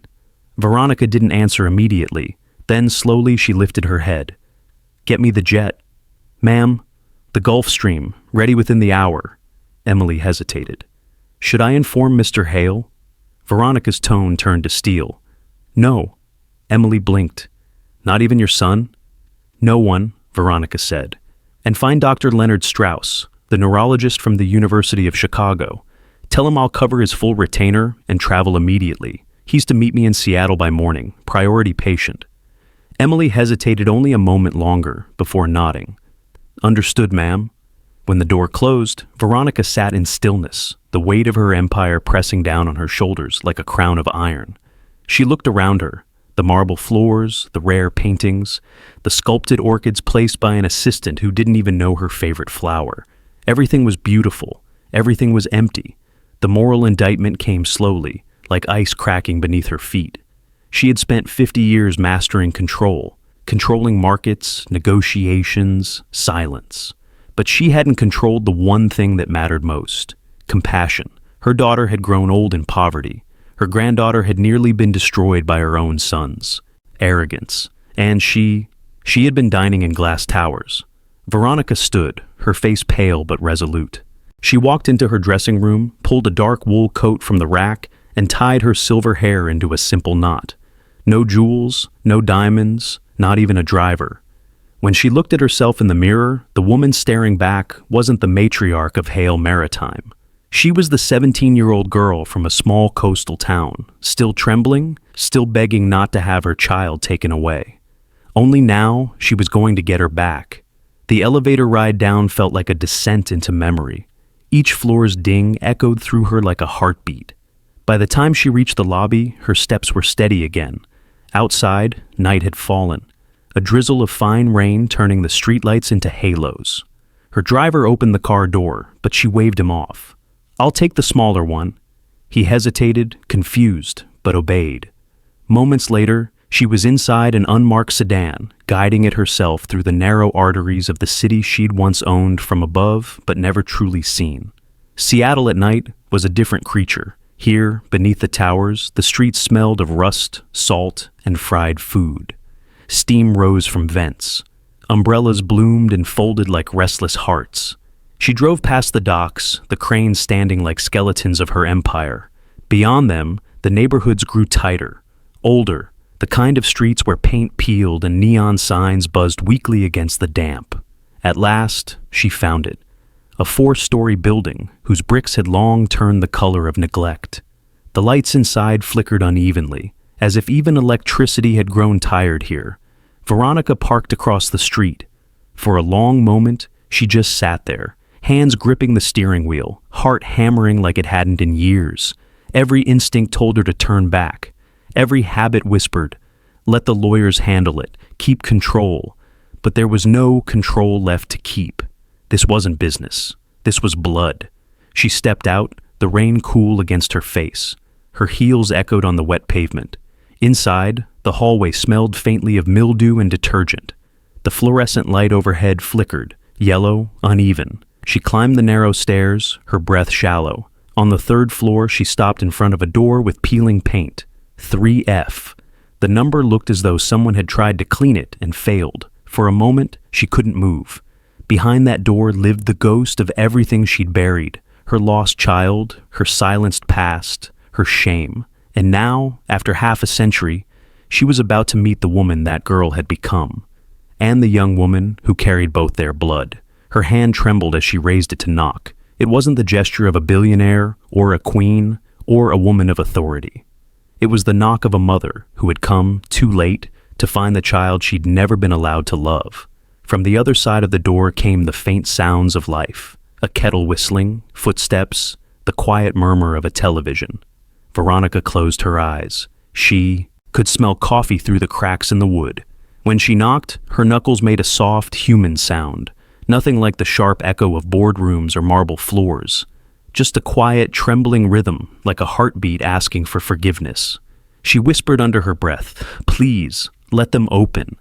Veronica didn't answer immediately. Then slowly she lifted her head. "Get me the jet." "Ma'am, the Gulf Stream, ready within the hour." Emily hesitated. "Should I inform Mr. Hale?" Veronica's tone turned to steel. "No." Emily blinked. "Not even your son?" "No one," Veronica said. "And find Dr. Leonard Strauss, the neurologist from the University of Chicago. Tell him I'll cover his full retainer and travel immediately. He's to meet me in Seattle by morning, priority patient." Emily hesitated only a moment longer before nodding. "Understood, ma'am." When the door closed, Veronica sat in stillness, the weight of her empire pressing down on her shoulders like a crown of iron. She looked around her, the marble floors, the rare paintings, the sculpted orchids placed by an assistant who didn't even know her favorite flower. Everything was beautiful. Everything was empty. The moral indictment came slowly, like ice cracking beneath her feet. She had spent 50 years mastering control, controlling markets, negotiations, silence. But she hadn't controlled the one thing that mattered most: compassion. Her daughter had grown old in poverty. Her granddaughter had nearly been destroyed by her own sons. Arrogance. And she had been dining in glass towers. Veronica stood, her face pale but resolute. She walked into her dressing room, pulled a dark wool coat from the rack, and tied her silver hair into a simple knot. No jewels, no diamonds, not even a driver. When she looked at herself in the mirror, the woman staring back wasn't the matriarch of Hale Maritime. She was the 17-year-old girl from a small coastal town, still trembling, still begging not to have her child taken away. Only now she was going to get her back. The elevator ride down felt like a descent into memory. Each floor's ding echoed through her like a heartbeat. By the time she reached the lobby, her steps were steady again. Outside, night had fallen, a drizzle of fine rain turning the streetlights into halos. Her driver opened the car door, but she waved him off. "I'll take the smaller one." He hesitated, confused, but obeyed. Moments later, she was inside an unmarked sedan, guiding it herself through the narrow arteries of the city she'd once owned from above but never truly seen. Seattle at night was a different creature. Here, beneath the towers, the streets smelled of rust, salt, and fried food. Steam rose from vents. Umbrellas bloomed and folded like restless hearts. She drove past the docks, the cranes standing like skeletons of her empire. Beyond them, the neighborhoods grew tighter, older, the kind of streets where paint peeled and neon signs buzzed weakly against the damp. At last, she found it. A 4-story building whose bricks had long turned the color of neglect. The lights inside flickered unevenly, as if even electricity had grown tired here. Veronica parked across the street. For a long moment, she just sat there, hands gripping the steering wheel, heart hammering like it hadn't in years. Every instinct told her to turn back. Every habit whispered, "Let the lawyers handle it, keep control." But there was no control left to keep. This wasn't business. This was blood. She stepped out, the rain cool against her face. Her heels echoed on the wet pavement. Inside, the hallway smelled faintly of mildew and detergent. The fluorescent light overhead flickered, yellow, uneven. She climbed the narrow stairs, her breath shallow. On the 3rd floor, she stopped in front of a door with peeling paint. 3F. The number looked as though someone had tried to clean it and failed. For a moment, she couldn't move. Behind that door lived the ghost of everything she'd buried. Her lost child, her silenced past, her shame. And now, after half a century, she was about to meet the woman that girl had become. And the young woman who carried both their blood. Her hand trembled as she raised it to knock. It wasn't the gesture of a billionaire, or a queen, or a woman of authority. It was the knock of a mother who had come, too late, to find the child she'd never been allowed to love. From the other side of the door came the faint sounds of life. A kettle whistling, footsteps, the quiet murmur of a television. Veronica closed her eyes. She could smell coffee through the cracks in the wood. When she knocked, her knuckles made a soft, human sound. Nothing like the sharp echo of boardrooms or marble floors. Just a quiet, trembling rhythm, like a heartbeat asking for forgiveness. She whispered under her breath, "Please, let them open."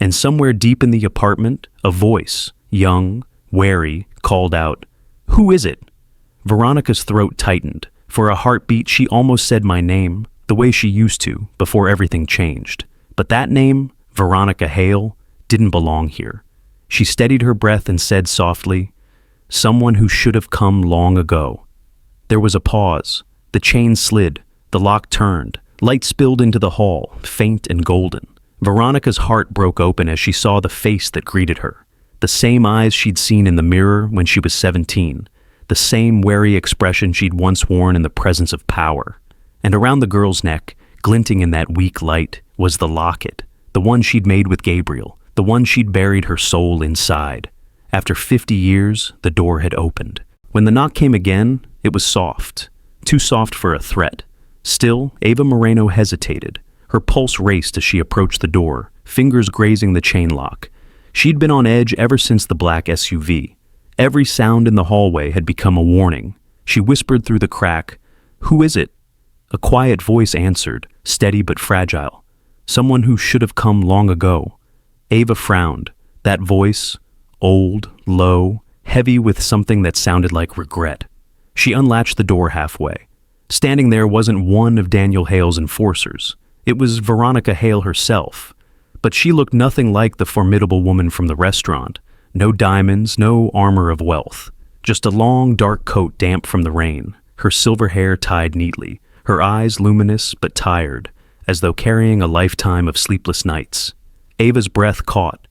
And somewhere deep in the apartment, a voice, young, wary, called out, "Who is it?" Veronica's throat tightened. For a heartbeat, she almost said my name, the way she used to, before everything changed. But that name, Veronica Hale, didn't belong here. She steadied her breath and said softly, "Someone who should have come long ago." There was a pause. The chain slid. The lock turned. Light spilled into the hall, faint and golden. Veronica's heart broke open as she saw the face that greeted her. The same eyes she'd seen in the mirror when she was 17. The same wary expression she'd once worn in the presence of power. And around the girl's neck, glinting in that weak light, was the locket, the one she'd made with Gabriel, the one she'd buried her soul inside. After 50 years, the door had opened. When the knock came again, it was soft. Too soft for a threat. Still, Ava Moreno hesitated. Her pulse raced as she approached the door, fingers grazing the chain lock. She'd been on edge ever since the black SUV. Every sound in the hallway had become a warning. She whispered through the crack, "Who is it?" A quiet voice answered, steady but fragile. "Someone who should have come long ago." Ava frowned. That voice, old, low, heavy with something that sounded like regret. She unlatched the door halfway. Standing there wasn't one of Daniel Hale's enforcers. It was Veronica Hale herself. But she looked nothing like the formidable woman from the restaurant. No diamonds, no armor of wealth. Just a long, dark coat damp from the rain, her silver hair tied neatly, her eyes luminous but tired, as though carrying a lifetime of sleepless nights. Ava's breath caught.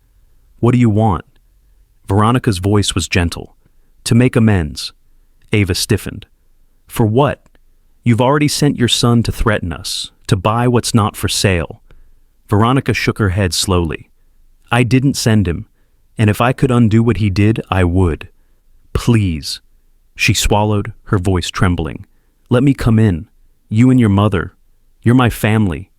"What do you want?" Veronica's voice was gentle. "To make amends." Ava stiffened. "For what? You've already sent your son to threaten us, to buy what's not for sale." Veronica shook her head slowly. "I didn't send him, and if I could undo what he did, I would. Please." She swallowed, her voice trembling. "Let me come in. You and your mother. You're my family."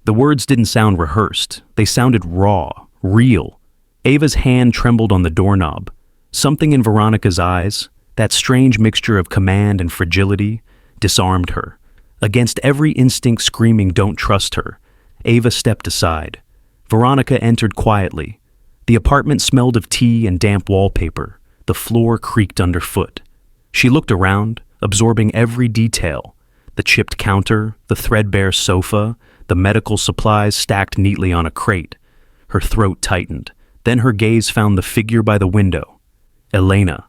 The words didn't sound rehearsed. They sounded raw, real. Ava's hand trembled on the doorknob. Something in Veronica's eyes, that strange mixture of command and fragility, disarmed her. Against every instinct screaming, "Don't trust her," Ava stepped aside. Veronica entered quietly. The apartment smelled of tea and damp wallpaper. The floor creaked underfoot. She looked around, absorbing every detail. The chipped counter, the threadbare sofa, the medical supplies stacked neatly on a crate. Her throat tightened. Then her gaze found the figure by the window. Elena.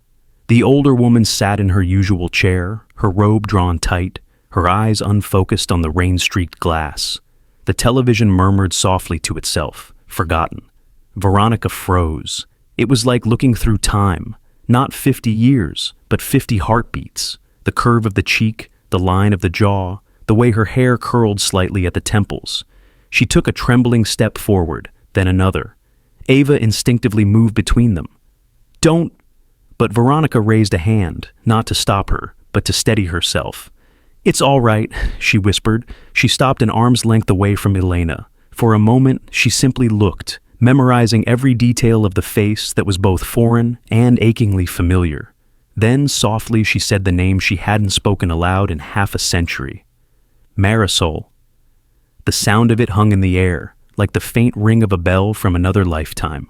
The older woman sat in her usual chair, her robe drawn tight, her eyes unfocused on the rain-streaked glass. The television murmured softly to itself, forgotten. Veronica froze. It was like looking through time. Not 50 years, but 50 heartbeats. The curve of the cheek, the line of the jaw, the way her hair curled slightly at the temples. She took a trembling step forward, then another. Ava instinctively moved between them. "Don't..." But Veronica raised a hand, not to stop her, but to steady herself. "It's all right," she whispered. She stopped an arm's length away from Elena. For a moment, she simply looked, memorizing every detail of the face that was both foreign and achingly familiar. Then, softly, she said the name she hadn't spoken aloud in half a century. Marisol. The sound of it hung in the air, like the faint ring of a bell from another lifetime.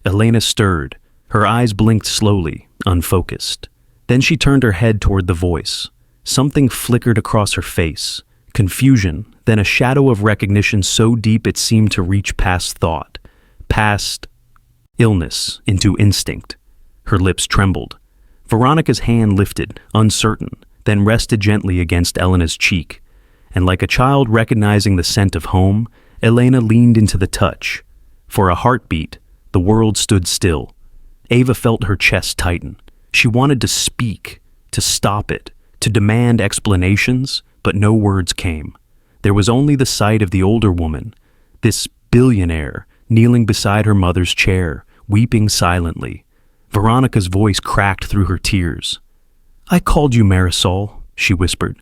Elena stirred. Her eyes blinked slowly, unfocused. Then she turned her head toward the voice. Something flickered across her face. Confusion, then a shadow of recognition so deep it seemed to reach past thought. Past illness into instinct. Her lips trembled. Veronica's hand lifted, uncertain, then rested gently against Elena's cheek. And like a child recognizing the scent of home, Elena leaned into the touch. For a heartbeat, the world stood still. Ava felt her chest tighten. She wanted to speak, to stop it, to demand explanations, but no words came. There was only the sight of the older woman, this billionaire, kneeling beside her mother's chair, weeping silently. Veronica's voice cracked through her tears. "I called you Marisol," she whispered.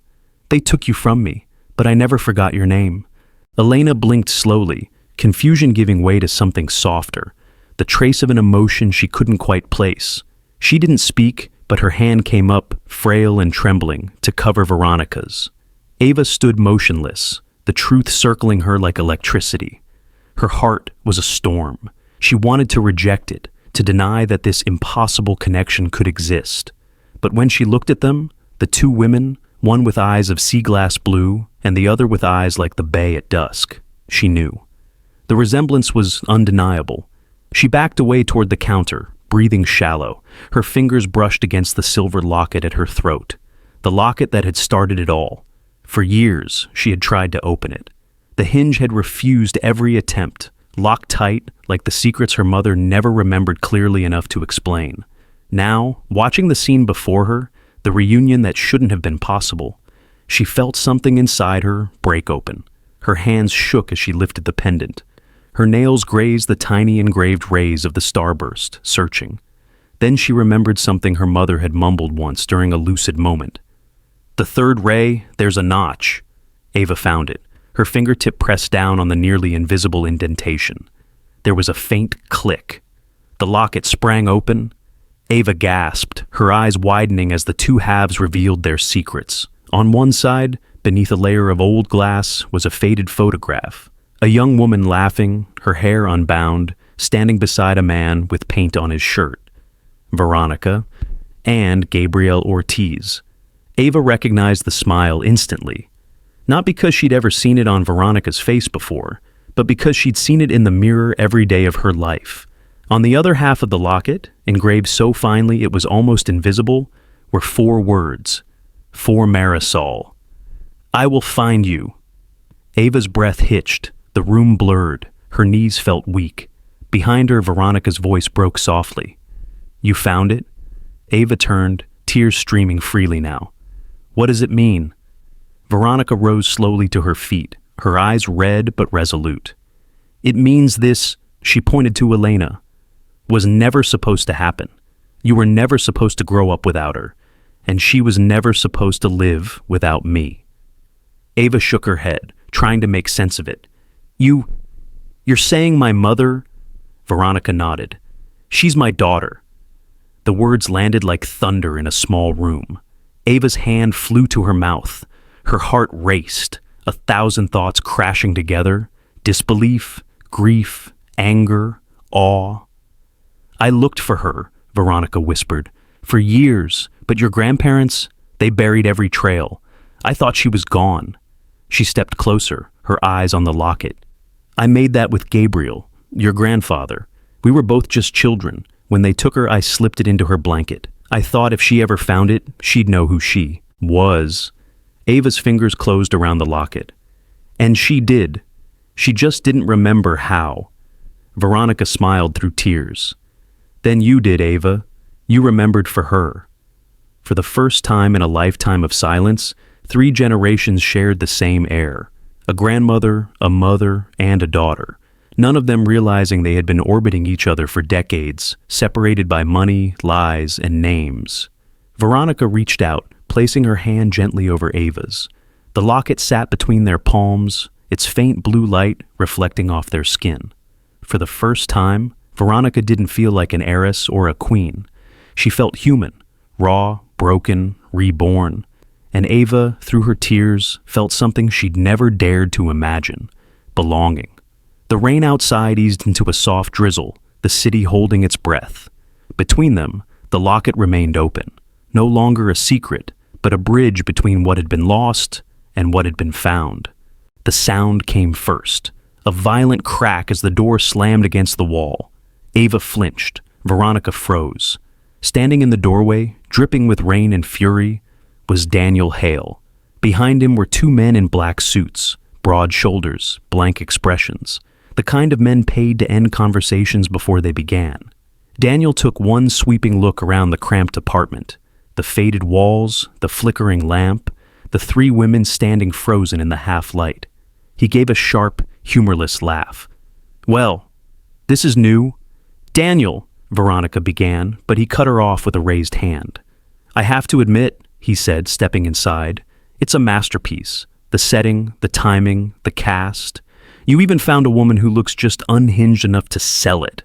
"They took you from me, but I never forgot your name." Elena blinked slowly, confusion giving way to something softer. the trace of an emotion she couldn't quite place. She didn't speak, but her hand came up, frail and trembling, to cover Veronica's. Ava stood motionless, the truth circling her like electricity. Her heart was a storm. She wanted to reject it, to deny that this impossible connection could exist. But when she looked at them, the two women, one with eyes of sea glass blue and the other with eyes like the bay at dusk, she knew. The resemblance was undeniable. She backed away toward the counter, breathing shallow. Her fingers brushed against the silver locket at her throat, the locket that had started it all. For years, she had tried to open it. The hinge had refused every attempt, locked tight like the secrets her mother never remembered clearly enough to explain. Now, watching the scene before her, the reunion that shouldn't have been possible, she felt something inside her break open. Her hands shook as she lifted the pendant. Her nails grazed the tiny engraved rays of the starburst, searching. Then she remembered something her mother had mumbled once during a lucid moment. "The third ray, there's a notch." Ava found it, her fingertip pressed down on the nearly invisible indentation. There was a faint click. The locket sprang open. Ava gasped, her eyes widening as the two halves revealed their secrets. On one side, beneath a layer of old glass, was a faded photograph. A young woman laughing, her hair unbound, standing beside a man with paint on his shirt. Veronica and Gabriel Ortiz. Ava recognized the smile instantly. Not because she'd ever seen it on Veronica's face before, but because she'd seen it in the mirror every day of her life. On the other half of the locket, engraved so finely it was almost invisible, were 4 words. For Marisol. "I will find you." Ava's breath hitched, the room blurred, her knees felt weak. Behind her, Veronica's voice broke softly. "You found it?" Ava turned, tears streaming freely now. "What does it mean?" Veronica rose slowly to her feet, her eyes red but resolute. "It means this," she pointed to Elena, "was never supposed to happen. You were never supposed to grow up without her, and she was never supposed to live without me." Ava shook her head, trying to make sense of it. You're saying my mother?" Veronica nodded. "She's my daughter." The words landed like thunder in a small room. Ava's hand flew to her mouth. Her heart raced, 1,000 thoughts crashing together. Disbelief, grief, anger, awe. "I looked for her," Veronica whispered, "for years, but your grandparents, they buried every trail. I thought she was gone." She stepped closer, her eyes on the locket. "I made that with Gabriel, your grandfather. We were both just children. When they took her, I slipped it into her blanket. I thought if she ever found it, she'd know who she was." Ava's fingers closed around the locket. "And she did. She just didn't remember how." Veronica smiled through tears. "Then you did, Ava. You remembered for her." For the first time in a lifetime of silence, 3 generations shared the same air. A grandmother, a mother, and a daughter. None of them realizing they had been orbiting each other for decades, separated by money, lies, and names. Veronica reached out, placing her hand gently over Ava's. The locket sat between their palms, its faint blue light reflecting off their skin. For the first time, Veronica didn't feel like an heiress or a queen. She felt human, raw, broken, reborn. And Ava, through her tears, felt something she'd never dared to imagine: belonging. The rain outside eased into a soft drizzle, the city holding its breath. Between them, the locket remained open, no longer a secret, but a bridge between what had been lost and what had been found. The sound came first, a violent crack as the door slammed against the wall. Ava flinched, Veronica froze. Standing in the doorway, dripping with rain and fury, was Daniel Hale. Behind him were 2 men in black suits, broad shoulders, blank expressions, the kind of men paid to end conversations before they began. Daniel took one sweeping look around the cramped apartment, the faded walls, the flickering lamp, the 3 women standing frozen in the half-light. He gave a sharp, humorless laugh. "Well, this is new." "Daniel," Veronica began, but he cut her off with a raised hand. "I have to admit," he said, stepping inside, "it's a masterpiece. The setting, the timing, the cast. You even found a woman who looks just unhinged enough to sell it."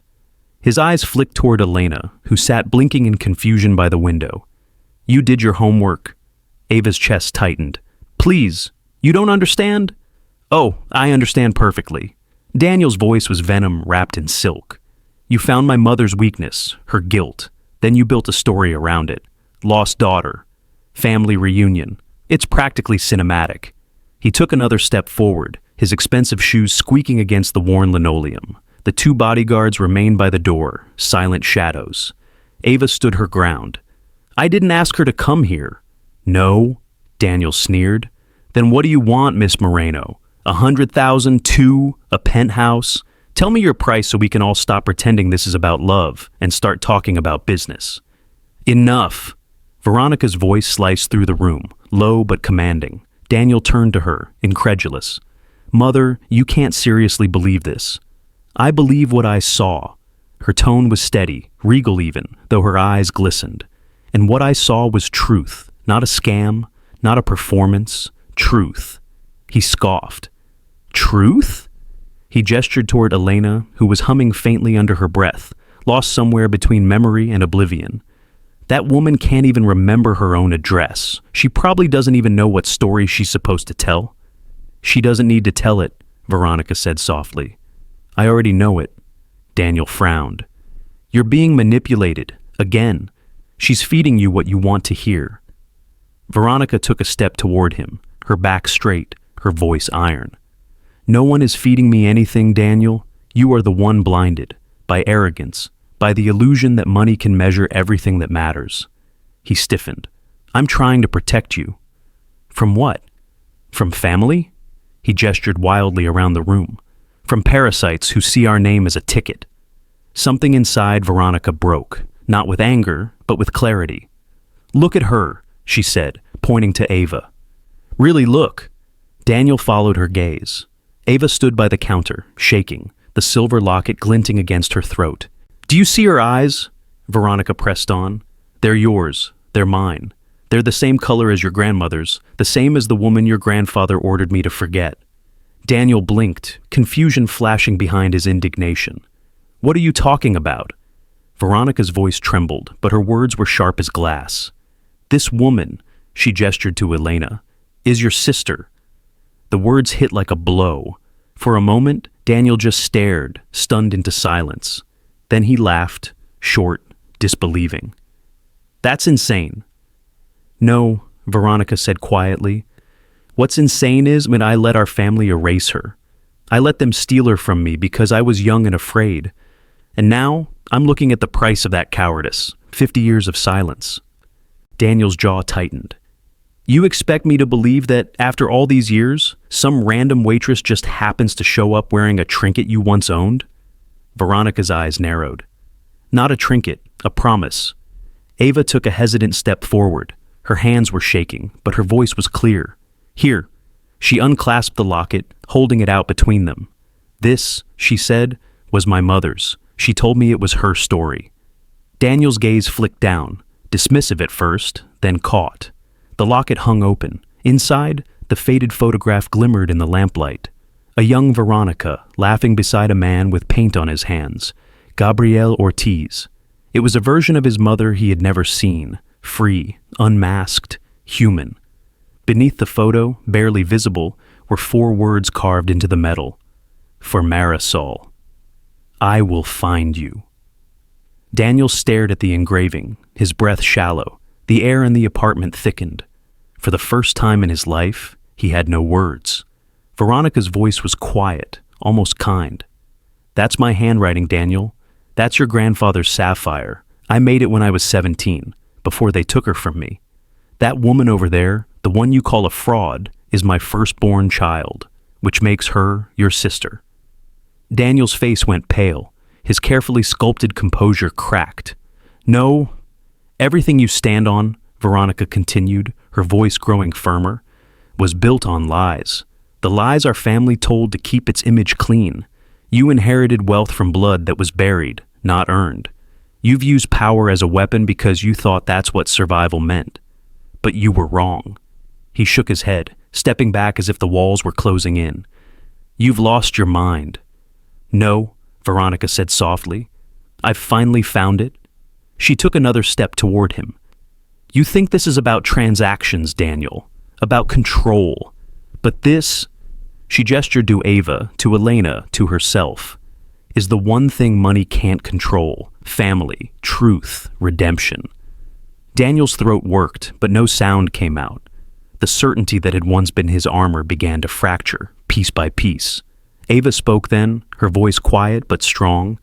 His eyes flicked toward Elena, who sat blinking in confusion by the window. You did your homework. Ava's chest tightened. Please, you don't understand? Oh, I understand perfectly. Daniel's voice was venom wrapped in silk. You found my mother's weakness, her guilt. Then you built a story around it. Lost daughter. Family reunion. It's practically cinematic. He took another step forward, his expensive shoes squeaking against the worn linoleum. The two bodyguards remained by the door, silent shadows. Ava stood her ground. I didn't ask her to come here. No, Daniel sneered. Then what do you want, Miss Moreno? 100,000, 2, a penthouse? Tell me your price so we can all stop pretending this is about love and start talking about business. Enough. Veronica's voice sliced through the room, low but commanding. Daniel turned to her, incredulous. Mother, you can't seriously believe this. I believe what I saw. Her tone was steady, regal even, though her eyes glistened. And what I saw was truth, not a scam, not a performance, truth. He scoffed. Truth? He gestured toward Elena, who was humming faintly under her breath, lost somewhere between memory and oblivion. That woman can't even remember her own address. She probably doesn't even know what story she's supposed to tell. She doesn't need to tell it, Veronica said softly. I already know it. Daniel frowned. You're being manipulated, again. She's feeding you what you want to hear. Veronica took a step toward him, her back straight, her voice iron. No one is feeding me anything, Daniel. You are the one blinded, by arrogance, by the illusion that money can measure everything that matters. He stiffened. I'm trying to protect you. From what? From family? He gestured wildly around the room. From parasites who see our name as a ticket. Something inside Veronica broke, not with anger, but with clarity. Look at her, she said, pointing to Ava. Really look. Daniel followed her gaze. Ava stood by the counter, shaking, the silver locket glinting against her throat. Do you see her eyes? Veronica pressed on. They're yours. They're mine. They're the same color as your grandmother's, the same as the woman your grandfather ordered me to forget. Daniel blinked, confusion flashing behind his indignation. What are you talking about? Veronica's voice trembled, but her words were sharp as glass. This woman, she gestured to Elena, is your sister. The words hit like a blow. For a moment, Daniel just stared, stunned into silence. Then he laughed, short, disbelieving. That's insane. No, Veronica said quietly. What's insane is when I let our family erase her. I let them steal her from me because I was young and afraid. And now, I'm looking at the price of that cowardice, 50 years of silence. Daniel's jaw tightened. You expect me to believe that, after all these years, some random waitress just happens to show up wearing a trinket you once owned? Veronica's eyes narrowed. Not a trinket, a promise. Ava took a hesitant step forward. Her hands were shaking, but her voice was clear. Here. She unclasped the locket, holding it out between them. This, she said, was my mother's. She told me it was her story. Daniel's gaze flicked down, dismissive at first, then caught. The locket hung open. Inside, the faded photograph glimmered in the lamplight. A young Veronica, laughing beside a man with paint on his hands. Gabriel Ortiz. It was a version of his mother he had never seen. Free, unmasked, human. Beneath the photo, barely visible, were 4 words carved into the metal. For Marisol. I will find you. Daniel stared at the engraving, his breath shallow. The air in the apartment thickened. For the first time in his life, he had no words. Veronica's voice was quiet, almost kind. That's my handwriting, Daniel. That's your grandfather's sapphire. I made it when I was 17, before they took her from me. That woman over there, the one you call a fraud, is my firstborn child, which makes her your sister. Daniel's face went pale. His carefully sculpted composure cracked. No, everything you stand on, Veronica continued, her voice growing firmer, was built on lies. The lies our family told to keep its image clean. You inherited wealth from blood that was buried, not earned. You've used power as a weapon because you thought that's what survival meant. But you were wrong. He shook his head, stepping back as if the walls were closing in. You've lost your mind. No, Veronica said softly. I've finally found it. She took another step toward him. You think this is about transactions, Daniel, about control. But this, she gestured to Ava, to Elena, to herself, is the one thing money can't control: family, truth, redemption. Daniel's throat worked, but no sound came out. The certainty that had once been his armor began to fracture, piece by piece. Ava spoke then, her voice quiet but strong.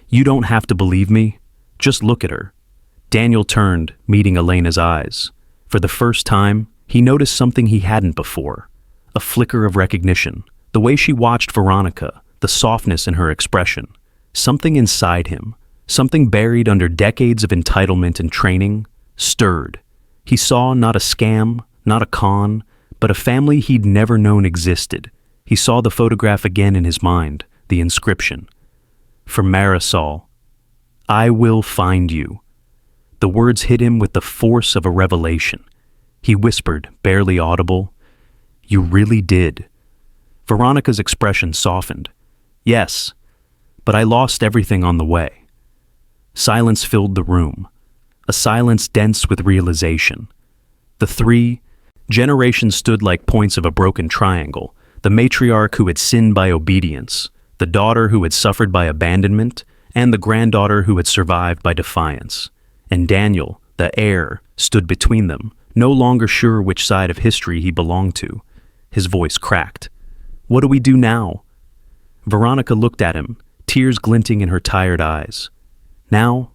You don't have to believe me. Just look at her. Daniel turned, meeting Elena's eyes. For the first time, he noticed something he hadn't before. A flicker of recognition. The way she watched Veronica, the softness in her expression. Something inside him, something buried under decades of entitlement and training, stirred. He saw not a scam, not a con, but a family he'd never known existed. He saw the photograph again in his mind, the inscription. For Marisol, I will find you. The words hit him with the force of a revelation. He whispered, barely audible, You really did. Veronica's expression softened. Yes, but I lost everything on the way. Silence filled the room, a silence dense with realization. The three generations stood like points of a broken triangle, the matriarch who had sinned by obedience, the daughter who had suffered by abandonment, and the granddaughter who had survived by defiance. And Daniel, the heir, stood between them, no longer sure which side of history he belonged to. His voice cracked. What do we do now? Veronica looked at him, tears glinting in her tired eyes. Now,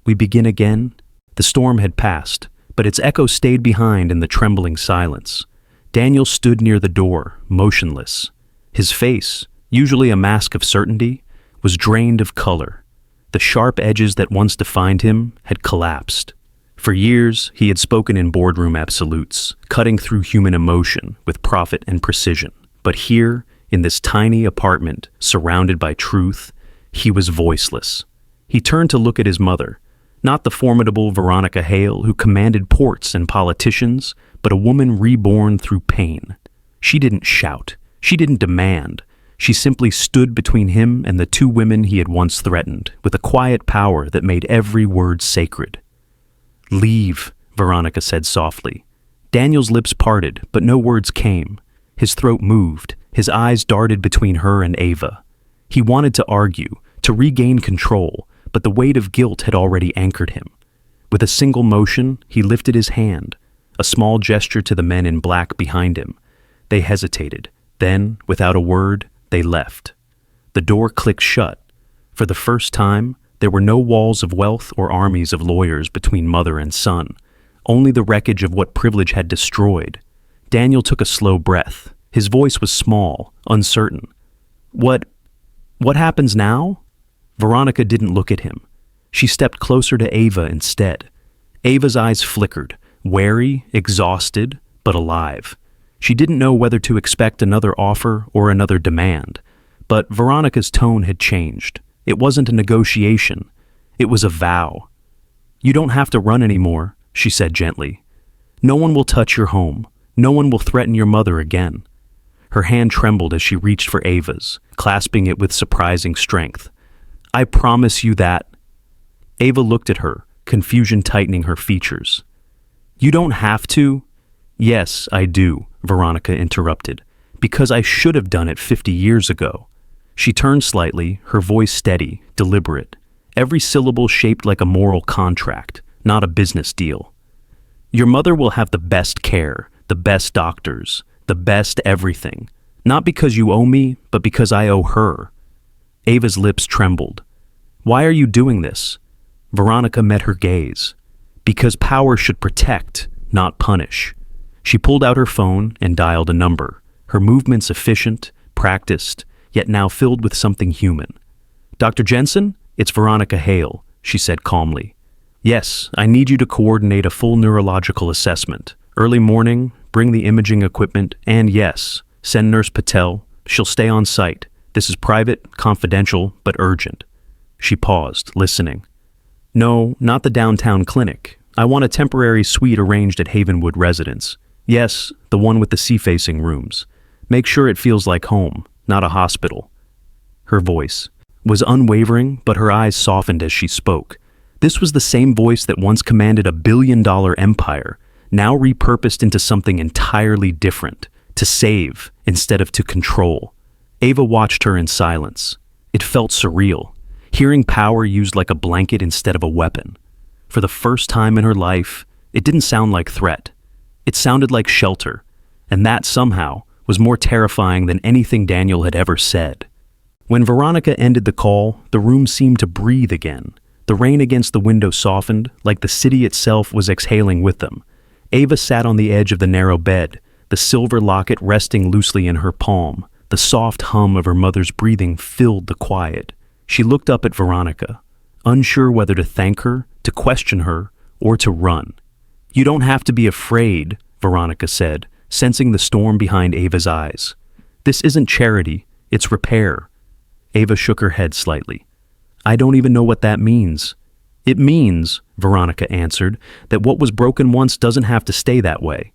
we begin again? The storm had passed, but its echo stayed behind in the trembling silence. Daniel stood near the door, motionless. His face, usually a mask of certainty, was drained of color. The sharp edges that once defined him had collapsed. For years, he had spoken in boardroom absolutes, cutting through human emotion with profit and precision. But here, in this tiny apartment, surrounded by truth, he was voiceless. He turned to look at his mother, not the formidable Veronica Hale who commanded ports and politicians, but a woman reborn through pain. She didn't shout. She didn't demand. She simply stood between him and the two women he had once threatened, with a quiet power that made every word sacred. Leave, Veronica said softly. Daniel's lips parted, but no words came. His throat moved. His eyes darted between her and Ava. He wanted to argue, to regain control, but the weight of guilt had already anchored him. With a single motion, he lifted his hand, a small gesture to the men in black behind him. They hesitated. Then, without a word, they left. The door clicked shut. For the first time, there were no walls of wealth or armies of lawyers between mother and son, only the wreckage of what privilege had destroyed. Daniel took a slow breath. His voice was small, uncertain. What happens now? Veronica didn't look at him. She stepped closer to Ava instead. Ava's eyes flickered, wary, exhausted, but alive. She didn't know whether to expect another offer or another demand, but Veronica's tone had changed. It wasn't a negotiation. It was a vow. You don't have to run anymore, she said gently. No one will touch your home. No one will threaten your mother again. Her hand trembled as she reached for Ava's, clasping it with surprising strength. I promise you that. Ava looked at her, confusion tightening her features. You don't have to. Yes, I do, Veronica interrupted, because I should have done it 50 years ago. She turned slightly, her voice steady, deliberate, every syllable shaped like a moral contract, not a business deal. Your mother will have the best care, the best doctors, the best everything, not because you owe me, but because I owe her. Ava's lips trembled. Why are you doing this? Veronica met her gaze. Because power should protect, not punish. She pulled out her phone and dialed a number, her movements efficient, practiced, yet now filled with something human. Dr. Jensen, it's Veronica Hale, she said calmly. Yes, I need you to coordinate a full neurological assessment. Early morning, bring the imaging equipment, and yes, send Nurse Patel. She'll stay on site. This is private, confidential, but urgent. She paused, listening. No, not the downtown clinic. I want a temporary suite arranged at Havenwood Residence. Yes, the one with the sea-facing rooms. Make sure it feels like home, not a hospital. Her voice. was unwavering, but her eyes softened as she spoke. This was the same voice that once commanded $1 billion empire, now repurposed into something entirely different, to save instead of to control. Ava watched her in silence. It felt surreal, hearing power used like a blanket instead of a weapon. For the first time in her life, it didn't sound like threat. It sounded like shelter, and that somehow was more terrifying than anything Daniel had ever said. When Veronica ended the call, the room seemed to breathe again. The rain against the window softened, like the city itself was exhaling with them. Ava sat on the edge of the narrow bed, the silver locket resting loosely in her palm. The soft hum of her mother's breathing filled the quiet. She looked up at Veronica, unsure whether to thank her, to question her, or to run. "You don't have to be afraid," Veronica said, sensing the storm behind Ava's eyes. "This isn't charity, it's repair." Ava shook her head slightly. "I don't even know what that means." "It means," Veronica answered, "that what was broken once doesn't have to stay that way."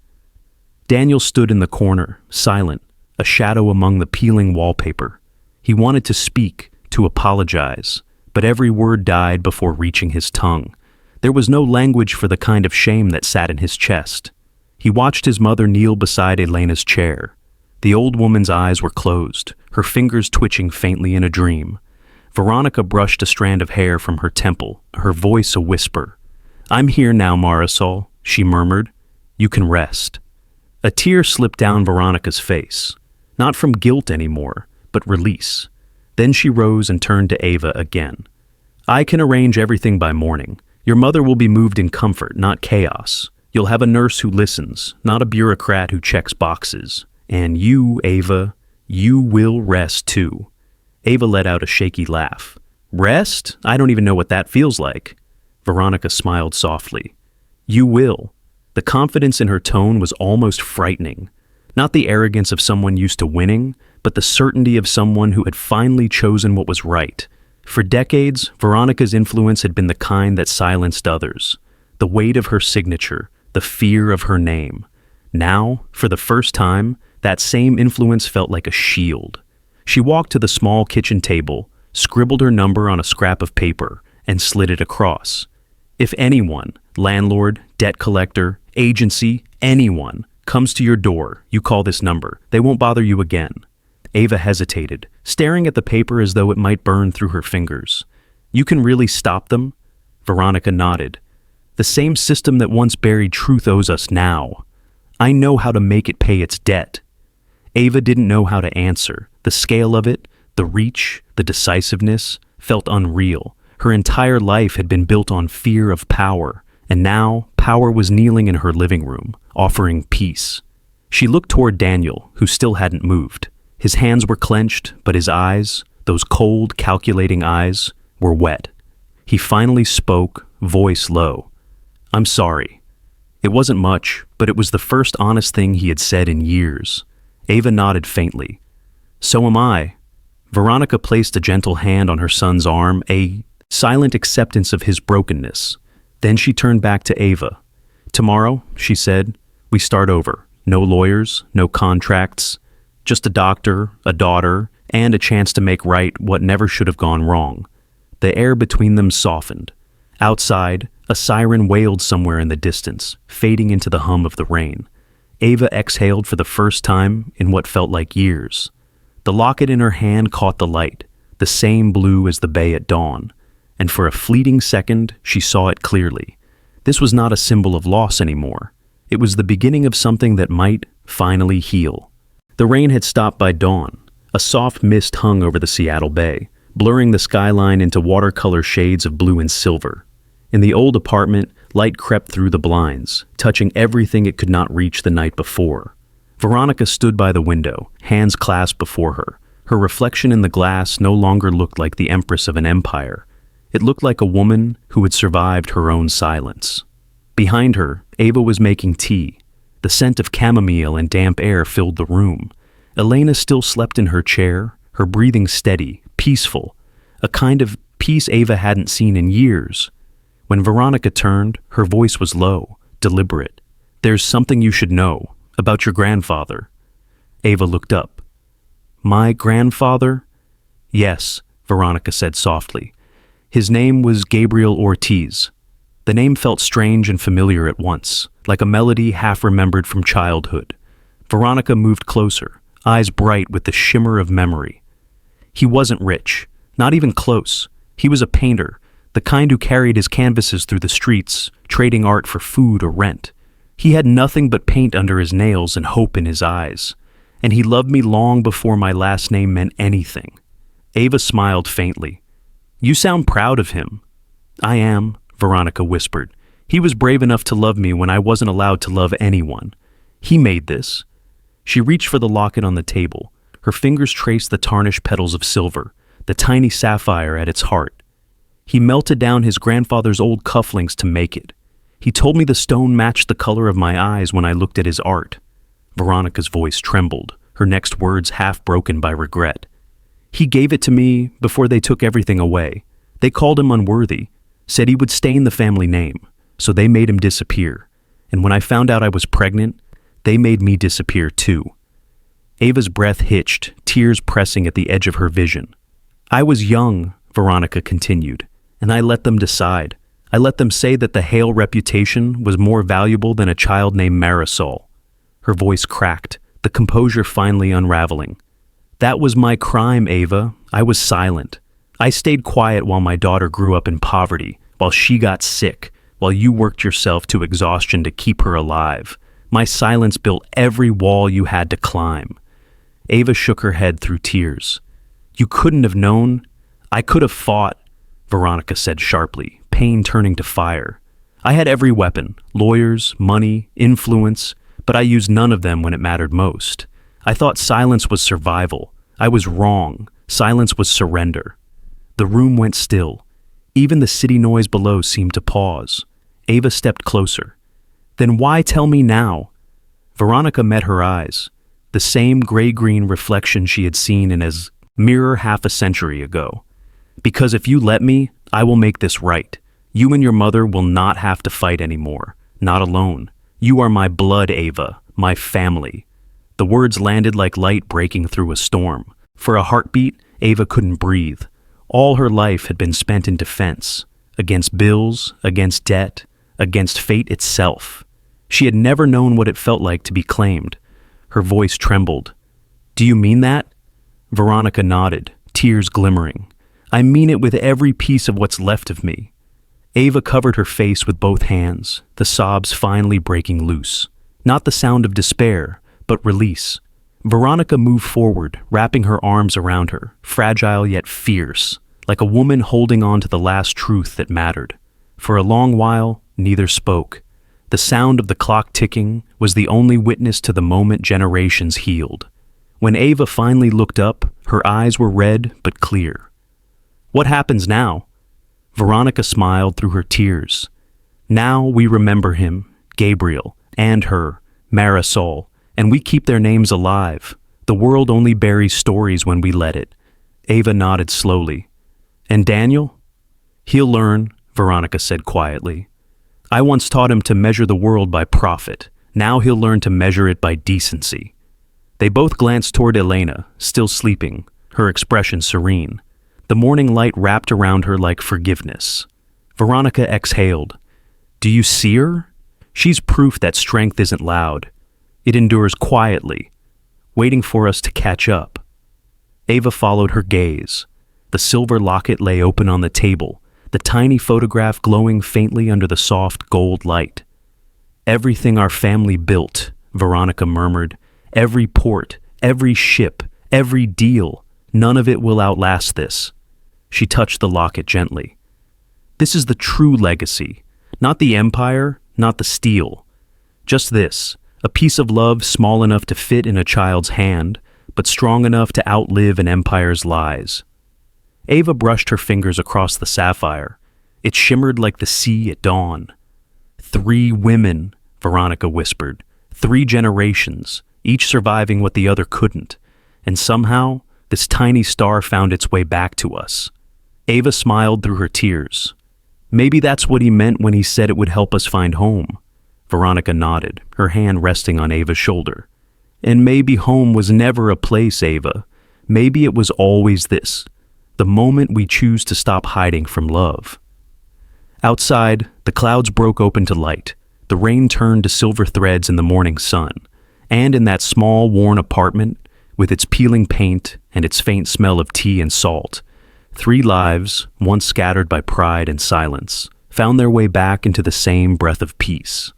Daniel stood in the corner, silent, a shadow among the peeling wallpaper. He wanted to speak, to apologize, but every word died before reaching his tongue. There was no language for the kind of shame that sat in his chest. He watched his mother kneel beside Elena's chair. The old woman's eyes were closed, her fingers twitching faintly in a dream. Veronica brushed a strand of hair from her temple, her voice a whisper. "I'm here now, Marisol," she murmured. "You can rest." A tear slipped down Veronica's face, not from guilt anymore, but release. Then she rose and turned to Ava again. "I can arrange everything by morning. Your mother will be moved in comfort, not chaos. You'll have a nurse who listens, not a bureaucrat who checks boxes. And you, Ava, you will rest too." Ava let out a shaky laugh. "Rest? I don't even know what that feels like." Veronica smiled softly. "You will." The confidence in her tone was almost frightening. Not the arrogance of someone used to winning, but the certainty of someone who had finally chosen what was right. For decades, Veronica's influence had been the kind that silenced others. The weight of her signature, the fear of her name. Now, for the first time, that same influence felt like a shield. She walked to the small kitchen table, scribbled her number on a scrap of paper, and slid it across. If anyone, landlord, debt collector, agency, anyone, comes to your door, you call this number. They won't bother you again. Ava hesitated, staring at the paper as though it might burn through her fingers. "You can really stop them?" Veronica nodded. "The same system that once buried truth owes us now. I know how to make it pay its debt." Ava didn't know how to answer. The scale of it, the reach, the decisiveness, felt unreal. Her entire life had been built on fear of power, and now power was kneeling in her living room, offering peace. She looked toward Daniel, who still hadn't moved. His hands were clenched, but his eyes, those cold, calculating eyes, were wet. He finally spoke, voice low. "I'm sorry." It wasn't much, but it was the first honest thing he had said in years. Ava nodded faintly. "So am I." Veronica placed a gentle hand on her son's arm, a silent acceptance of his brokenness. Then she turned back to Ava. "Tomorrow," she said, "we start over. No lawyers, no contracts, just a doctor, a daughter, and a chance to make right what never should have gone wrong." The air between them softened. Outside, a siren wailed somewhere in the distance, fading into the hum of the rain. Ava exhaled for the first time in what felt like years. The locket in her hand caught the light, the same blue as the bay at dawn, and for a fleeting second she saw it clearly. This was not a symbol of loss anymore. It was the beginning of something that might finally heal. The rain had stopped by dawn. A soft mist hung over the Seattle Bay, blurring the skyline into watercolor shades of blue and silver. In the old apartment, light crept through the blinds, touching everything it could not reach the night before. Veronica stood by the window, hands clasped before her. Her reflection in the glass no longer looked like the empress of an empire. It looked like a woman who had survived her own silence. Behind her, Ava was making tea. The scent of chamomile and damp air filled the room. Elena still slept in her chair, her breathing steady, peaceful, a kind of peace Ava hadn't seen in years. When Veronica turned, her voice was low, deliberate. "There's something you should know about your grandfather." Ava looked up. "My grandfather?" "Yes," Veronica said softly. His name was Gabriel Ortiz. The name felt strange and familiar at once, like a melody half remembered from childhood. Veronica moved closer, eyes bright with the shimmer of memory. He wasn't rich, not even close. He was a painter, the kind who carried his canvases through the streets, trading art for food or rent. He had nothing but paint under his nails and hope in his eyes. And he loved me long before my last name meant anything. Ava smiled faintly. You sound proud of him. I am, Veronica whispered. He was brave enough to love me when I wasn't allowed to love anyone. He made this. She reached for the locket on the table. Her fingers traced the tarnished petals of silver, the tiny sapphire at its heart. He melted down his grandfather's old cufflinks to make it. He told me the stone matched the color of my eyes when I looked at his art. Veronica's voice trembled, her next words half broken by regret. He gave it to me before they took everything away. They called him unworthy, said he would stain the family name, so they made him disappear. And when I found out I was pregnant, they made me disappear too. Ava's breath hitched, tears pressing at the edge of her vision. I was young, Veronica continued, and I let them decide. I let them say that the Hale reputation was more valuable than a child named Marisol. Her voice cracked, the composure finally unraveling. That was my crime, Ava. I was silent. I stayed quiet while my daughter grew up in poverty, while she got sick, while you worked yourself to exhaustion to keep her alive. My silence built every wall you had to climb. Ava shook her head through tears. You couldn't have known. I could have fought, Veronica said sharply, pain turning to fire. I had every weapon, lawyers, money, influence, but I used none of them when it mattered most. I thought silence was survival. I was wrong. Silence was surrender. The room went still. Even the city noise below seemed to pause. Ava stepped closer. Then why tell me now? Veronica met her eyes, the same gray-green reflection she had seen in his mirror half a century ago. Because if you let me, I will make this right. You and your mother will not have to fight anymore. Not alone. You are my blood, Ava, my family. The words landed like light breaking through a storm. For a heartbeat, Ava couldn't breathe. All her life had been spent in defense, against bills, against debt, against fate itself. She had never known what it felt like to be claimed. Her voice trembled. Do you mean that? Veronica nodded, tears glimmering. I mean it with every piece of what's left of me. Ava covered her face with both hands, the sobs finally breaking loose. Not the sound of despair, but release. Veronica moved forward, wrapping her arms around her, fragile yet fierce, like a woman holding on to the last truth that mattered. For a long while, neither spoke. The sound of the clock ticking was the only witness to the moment generations healed. When Ava finally looked up, her eyes were red but clear. What happens now? Veronica smiled through her tears. Now we remember him, Gabriel, and her, Marisol, and we keep their names alive. The world only buries stories when we let it. Ava nodded slowly. And Daniel? He'll learn, Veronica said quietly. I once taught him to measure the world by profit. Now he'll learn to measure it by decency. They both glanced toward Elena, still sleeping, her expression serene. The morning light wrapped around her like forgiveness. Veronica exhaled. Do you see her? She's proof that strength isn't loud. It endures quietly, waiting for us to catch up. Ava followed her gaze. The silver locket lay open on the table, the tiny photograph glowing faintly under the soft gold light. Everything our family built, Veronica murmured. Every port, every ship, every deal. None of it will outlast this. She touched the locket gently. This is the true legacy. Not the empire, not the steel. Just this, a piece of love small enough to fit in a child's hand, but strong enough to outlive an empire's lies. Ava brushed her fingers across the sapphire. It shimmered like the sea at dawn. 3 women, Veronica whispered. 3 generations, each surviving what the other couldn't. And somehow, this tiny star found its way back to us. Ava smiled through her tears. Maybe that's what he meant when he said it would help us find home. Veronica nodded, her hand resting on Ava's shoulder. And maybe home was never a place, Ava. Maybe it was always this. the moment we choose to stop hiding from love. Outside, the clouds broke open to light, the rain turned to silver threads in the morning sun, and in that small, worn apartment, with its peeling paint and its faint smell of tea and salt, 3 lives, once scattered by pride and silence, found their way back into the same breath of peace.